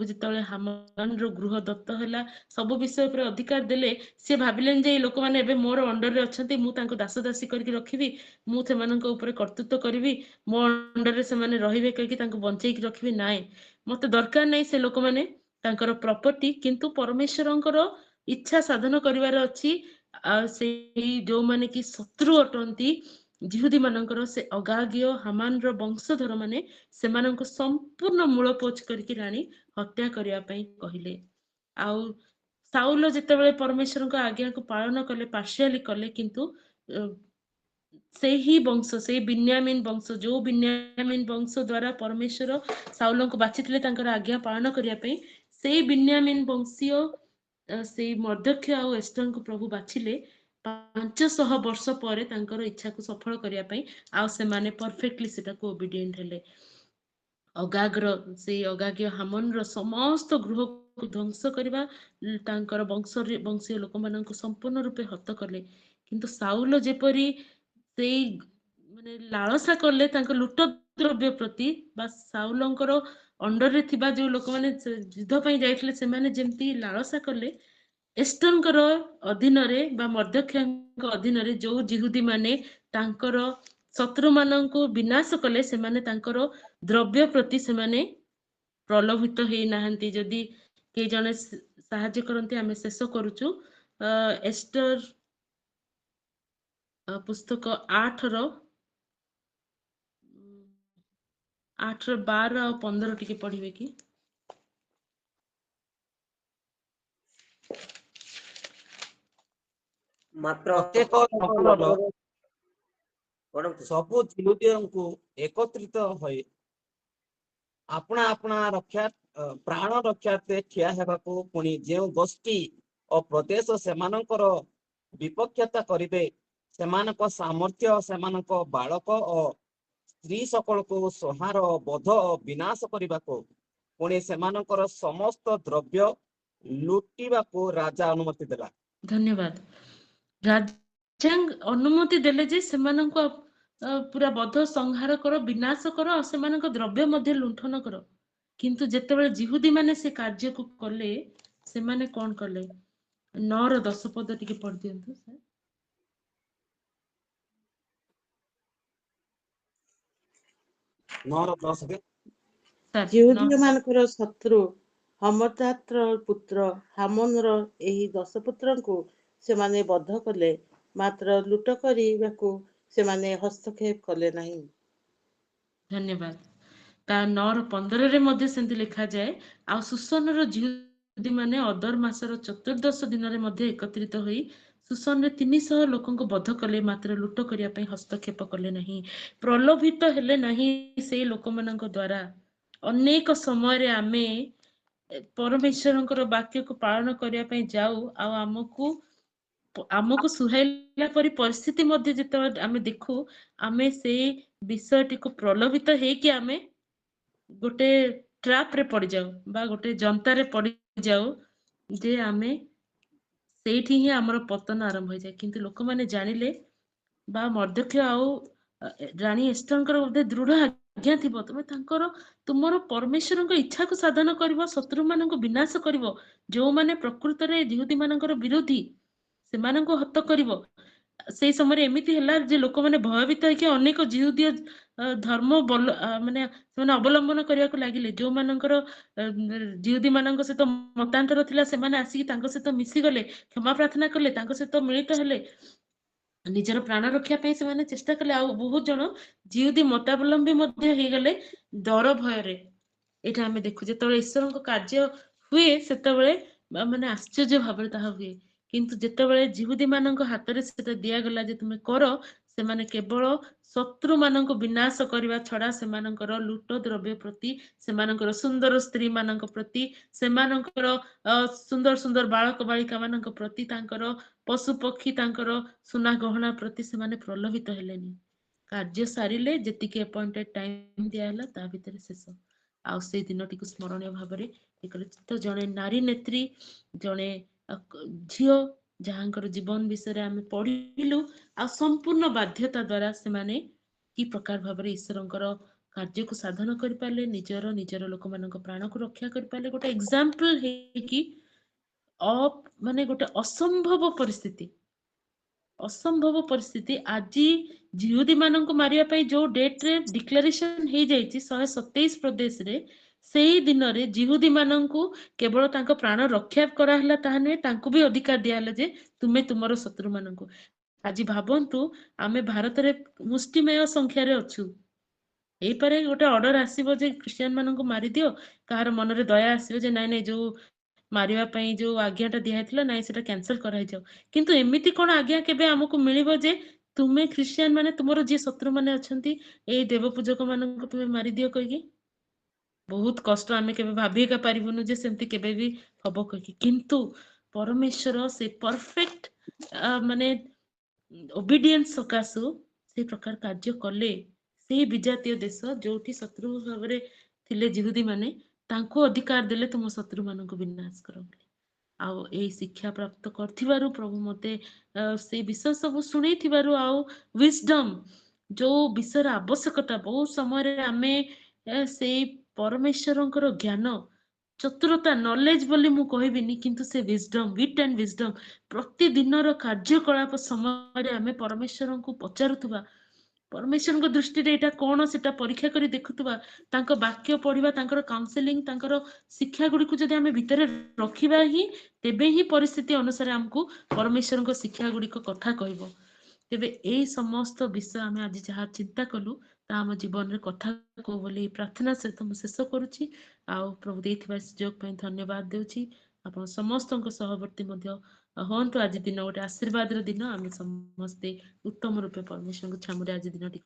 जिते हामान गृह दत्त है सब विषय पर अधिकार देले सी भाविले जे लोक मैंने मोर अंडर रे अच्छे मुझे दास दासी करके रखी मुझे कर्तृत्व करी मो अंडर रे से रे कहीं बंचे रखी ना मत दरकार नहीं से लोक मैंने प्रॉपर्टी किंतु परमेश्वर इच्छा साधन करिवार अच्छी जो माने कि शत्रु अटंती जिहुदी मानकर से अगाग्य हामान रो वंशधर माने से संपूर्ण मूलपोच करके रानी हत्या करने कहले आउ साउल जितेबाला परमेश्वर को आज्ञा को पालन कले पार्शियाली कले किंतु से ही वंश से बिन्यामीन वंश जो बिन्यामीन वंश द्वारा परमेश्वर साउल को बाछी आज्ञा पालन करने से बिन्यामीन वंशीय से मर्दक्ष आ एस्टर को प्रभु बाछिले 500 वर्ष पर इच्छा को सफल करने आ से परफेक्टली सेटा को ओबीडिएंट हेले अगाग्र से अगाग्य हामन समस्त गृह को ध्वंस करवा वंशीय लोक मान संपूर्ण रूपे हत कले किंतु साउल जेपरी से माने लालसा कले लुट द्रव्य प्रति बा साउलंकर अंडर रे थिबा जो लोक माने युद्ध पई जाइतले से माने जेमती लालसा कले एस्टनकर अधीन रे बा मर्दख्याଙ୍କ अधीन रे जो जिहुदी माने तांकर शत्रु माननको विनाश कले से माने तांकर द्रव्य प्रति से माने प्रलोभित हेई नाहंती जदी के जने साहाय्य करंती आमे शेष करूचु एस्टर पुस्तक 8 रो 12 और 15 टिके पढ़िबे कि मात्र प्रत्येक नगरर सबु जिहुदीयंकु एकत्रित होई अपना अपना रक्षा प्राण रक्षार्थे ठिया हेबाकू पुणी जेउ गोष्ठी और प्रदेश सेमानकर विपक्षता करिवे सेमानक सामर्थ्य सेमानक बालक और स्त्री सकल को संहार बध विनाश करने पुणी सेमानकर समस्त द्रव्य लुटिबाकू राजा अनुमति देला। धन्यवाद। राजा अनुमति देले जे सेमाननको पूरा बध संहार कर विनाश कर और सेमाननको द्रव्य मध्य लुंठन कर किंतु जेतेबेले जिहुदी माने से कार्य को कले से माने कोन कले 9 रो 10 पद टिके पढ़ दियंतु सर। जिहुदी मानकर शत्रु हमतात्र पुत्र हामनर एही 10 पुत्रଙ୍କୁ ସେମାନେ ବଧ କଲେ ମାତ୍ର ଲୁଟ କରିବାକୁ ସେମାନେ ହସ୍ତକ୍ଷେପ କଲେ ନାହିଁ। धन्यवाद। ता 9 रो 15 रे मध्ये सेंति लिखा जाए आ सुसन रो जिहुदी माने अदर मासर चतुर्दश दिन रे मध्ये एकत्रित होई सुसन रे 300 लोकन को बध कले मात्र लुट करिया पई हस्तक्षेप कले नहीं प्रलोभित हेले नहीं से लोक मानक द्वारा ଅନେକ ସମୟରେ ଆମେ परमेश्वरଙ୍କର वाक्यକୁ पालन କରିବା ପାଇଁ ଯାଉ ଆଉ ଆମକୁ ସୁହାଇଲା ପରି ପରିସ୍ଥିତି ମଧ୍ୟ ଯେତେବେଳେ ଆମେ ଦେଖୁ ଆମେ ସେଇ ବିଷୟଟିକୁ ପ୍ରଲୋଭିତ ହେଇକି ଆମେ ଗୋଟେ ଟ୍ରାପ ରେ ପଡିଯାଉ ବା ଗୋଟେ ଜନ୍ତାରେ ପଡିଯାଉ ଯେ ଆମେ ସେଇଠି ହିଁ ଆମର ପତନ ଆରମ୍ଭ ହେଇଯାଏ। କିନ୍ତୁ ଲୋକମାନେ ଜାଣିଲେ ବା ମର୍ଦ୍ଦକ୍ଷ ଆଉ ରାଣୀ ଏଷ୍ଟରଙ୍କର ଗୋଟେ ଦୃଢ ଆଜ୍ଞା ଥିବ ତମେ ତୁମର परमेश्वरଙ୍କ इच्छाକୁ ସାଧନ କରିବ, ଶତ୍ରୁମାନଙ୍କୁ ବିନାଶ କରିବ, ଯେଉଁମାନେ ପ୍ରକୃତରେ ଜିହୁଦୀ ମାନଙ୍କର ବିରୋଧୀ ସେମାନଙ୍କୁ ହତ କରିବ। ସେଇ ସମୟରେ ଏମିତି ହେଲା ଯେ ଲୋକମାନେ ଭୟଭୀତ ହେଇକି ଅନେକ ଜିହୁଦୀୟ ଧର୍ମ ମାନେ ସେମାନେ ଅବଲମ୍ବନ କରିବାକୁ ଲାଗିଲେ। ଯେଉଁମାନଙ୍କର ଜିହୁଦୀ ମାନଙ୍କ ସହିତ ମତାନ୍ତର ଥିଲା ସେମାନେ ଆସିକି ତାଙ୍କ ସହିତ ମିଶିଗଲେ, କ୍ଷମା ପ୍ରାର୍ଥନା କଲେ, ତାଙ୍କ ସହିତ ମିଳିତ ହେଲେ, ନିଜର ପ୍ରାଣ ରକ୍ଷା ପାଇଁ ସେମାନେ ଚେଷ୍ଟା କଲେ। ଆଉ ବହୁତ ଜଣ ଜିହୁଦୀ ମତାବଲମ୍ବୀ ମଧ୍ୟ ହେଇଗଲେ ଡର ଭୟରେ। ଏଇଟା ଆମେ ଦେଖୁ ଯେତେବେଳେ ଈଶ୍ୱରଙ୍କ କାର୍ଯ୍ୟ ହୁଏ ସେତେବେଳେ ମାନେ ଆଶ୍ଚର୍ଯ୍ୟ ଭାବରେ ତାହା ହୁଏ। କିନ୍ତୁ ଯେତେବେଳେ ଜିହୁଦୀ ମାନଙ୍କ ହାତରେ ସେଟା ଦିଆଗଲା ଯେ ତୁମେ କର, ସେମାନେ କେବଳ ଶତ୍ରୁ ମାନଙ୍କୁ ବିନାଶ କରିବା ଛଡା ସେମାନଙ୍କର ଲୁଟ ଦ୍ରବ୍ୟ ପ୍ରତି, ସେମାନଙ୍କର ସୁନ୍ଦର ସ୍ତ୍ରୀ ମାନଙ୍କ ପ୍ରତି, ସେମାନଙ୍କର ସୁନ୍ଦର ସୁନ୍ଦର ବାଳକ ବାଳିକା ମାନଙ୍କ ପ୍ରତି, ତାଙ୍କର ପଶୁ ପକ୍ଷୀ, ତାଙ୍କର ସୁନା ଗହଣା ପ୍ରତି ସେମାନେ ପ୍ରଲୋଭିତ ହେଲେନି। କାର୍ଯ୍ୟ ସାରିଲେ ଯେତିକି ଆପଏଣ୍ଟେଡ ଟାଇମ ଦିଆହେଲା ତା ଭିତରେ ଶେଷ। ଆଉ ସେଇ ଦିନଟିକୁ ସ୍ମରଣୀୟ ଭାବରେ ତ ଜଣେ ନାରୀ ନେତ୍ରୀ, ଜଣେ ଝିଅ ଯାହାଙ୍କର ଜୀବନ ବିଷୟରେ ଆମେ ପଢିଲୁ ଆଉ ସମ୍ପୂର୍ଣ୍ଣ ବାଧ୍ୟତା ଦ୍ଵାରା ସେମାନେ କି ପ୍ରକାର ଭାବରେ ଈଶ୍ୱରଙ୍କର କାର୍ଯ୍ୟକୁ ସାଧନ କରିପାରିଲେ, ନିଜର ଲୋକମାନଙ୍କ ପ୍ରାଣକୁ ରକ୍ଷା କରିପାରିଲେ। ଗୋଟେ ଏକ୍ସାମ୍ପଲ ହେଇକି ମାନେ ଗୋଟେ ଅସମ୍ଭବ ପରିସ୍ଥିତି ଆଜି ଜିହୁଦୀ ମାନଙ୍କୁ ମାରିବା ପାଇଁ ଯୋଉ ଡେଟରେ ଡିକ୍ଲାରେସନ ହେଇଯାଇଛି 127 ପ୍ରଦେଶରେ, ସେଇ ଦିନରେ ଜିହୁଦୀ ମାନଙ୍କୁ କେବଳ ତାଙ୍କ ପ୍ରାଣ ରକ୍ଷା କରାହେଲା ତାହା ନୁହେଁ, ତାଙ୍କୁ ବି ଅଧିକାର ଦିଆହେଲା ଯେ ତୁମେ ତୁମର ଶତ୍ରୁ ମାନଙ୍କୁ। ଆଜି ଭାବନ୍ତୁ ଆମେ ଭାରତରେ ମୁଷ୍ଟିମେୟ ସଂଖ୍ୟାରେ ଅଛୁ, ଏଇପାରେ ଗୋଟେ ଅର୍ଡର ଆସିବ ଯେ ଖ୍ରୀଷ୍ଟିଆନ ମାନଙ୍କୁ ମାରିଦିଅ, କାହାର ମନରେ ଦୟା ଆସିବ ଯେ ନାଇଁ ନାଇଁ ଯୋଉ ମାରିବା ପାଇଁ ଯୋଉ ଆଜ୍ଞାଟା ଦିଆହେଇଥିଲା ନାଇଁ ସେଟା କ୍ୟାନସଲ କରାହେଇଯାଉ। କିନ୍ତୁ ଏମିତି କଣ ଆଜ୍ଞା କେବେ ଆମକୁ ମିଳିବ ଯେ ତୁମେ ଖ୍ରୀଷ୍ଟିଆନ ମାନେ ତୁମର ଯିଏ ଶତ୍ରୁ ମାନେ ଅଛନ୍ତି ଏଇ ଦେବ ପୂଜକ ମାନଙ୍କୁ ତୁମେ ମାରିଦିଅ କହିକି? ବହୁତ କଷ୍ଟ, ଆମେ କେବେ ଭାବି ଏକା ପାରିବୁନୁ ଯେ ସେମିତି କେବେ ବି ହବ କହିକି। କିନ୍ତୁ ପରମେଶ୍ୱର ସେ ପରଫେକ୍ଟ ମାନେ ଓବିଡିଏନ୍ସ ସକାଶୁ ସେଇ ପ୍ରକାର କାର୍ଯ୍ୟ କଲେ। ସେଇ ବିଜାତୀୟ ଦେଶ ଯୋଉଠି ଶତ୍ରୁ ଭାବରେ ଥିଲେ ଜିହୁଦୀ ମାନେ, ତାଙ୍କୁ ଅଧିକାର ଦେଲେ ତୁମ ଶତ୍ରୁ ମାନଙ୍କୁ ବିନାଶ କର ବୋଲି। ଆଉ ଏଇ ଶିକ୍ଷା ପ୍ରାପ୍ତ କରିଥିବାରୁ ପ୍ରଭୁ ମତେ ସେଇ ବିଷୟ ସବୁ ଶୁଣେଇଥିବାରୁ, ଆଉ ୱିଜଡମ ଯୋଉ ବିଷୟର ଆବଶ୍ୟକତା ବହୁତ ସମୟରେ ଆମେ ସେଇ ପରମେଶ୍ୱରଙ୍କର ଜ୍ଞାନ, ଚତୁରତା, ନଲେଜ ବୋଲି ମୁଁ କହିବିନି, କିନ୍ତୁ ସେ ୱିଜଡମ, ୱିଟ୍ ଆଣ୍ଡ ୱିଜଡମ ପ୍ରତିଦିନର କାର୍ଯ୍ୟକଳାପ ସମୟରେ ଆମେ ପରମେଶ୍ୱରଙ୍କୁ ପଚାରୁଥିବା, ପରମେଶ୍ୱରଙ୍କ ଦୃଷ୍ଟିରେ ଏଇଟା କଣ ସେଟା ପରୀକ୍ଷା କରି ଦେଖୁଥିବା, ତାଙ୍କ ବାକ୍ୟ ପଢିବା, ତାଙ୍କର କାଉନସେଲିଂ, ତାଙ୍କର ଶିକ୍ଷା ଗୁଡିକୁ ଯଦି ଆମେ ଭିତରେ ରଖିବା ହିଁ ତେବେ ହିଁ ପରିସ୍ଥିତି ଅନୁସାରେ ଆମକୁ ପରମେଶ୍ୱରଙ୍କ ଶିକ୍ଷା ଗୁଡିକ କଥା କହିବ। ତେବେ ଏଇ ସମସ୍ତ ବିଷୟ ଆମେ ଆଜି ଯାହା ଚିନ୍ତା କଲୁ ତା ଆମ ଜୀବନରେ କଥା କହୁ ବୋଲି ପ୍ରାର୍ଥନା ସହିତ ମୁଁ ଶେଷ କରୁଛି। ଆଉ ପ୍ରଭୁ ଦେଇଥିବା ସୁଯୋଗ ପାଇଁ ଧନ୍ୟବାଦ ଦେଉଛି। ଆପଣ ସମସ୍ତଙ୍କ ସହବର୍ତ୍ତୀ ମଧ୍ୟ ହୁଅନ୍ତୁ। ଆଜି ଦିନ ଗୋଟେ ଆଶୀର୍ବାଦର ଦିନ, ଆମେ ସମସ୍ତେ ଉତ୍ତମ ରୂପେ ପରମେଶ୍ୱରଙ୍କ ଛାମୁରେ ଆଜି ଦିନଟିକୁ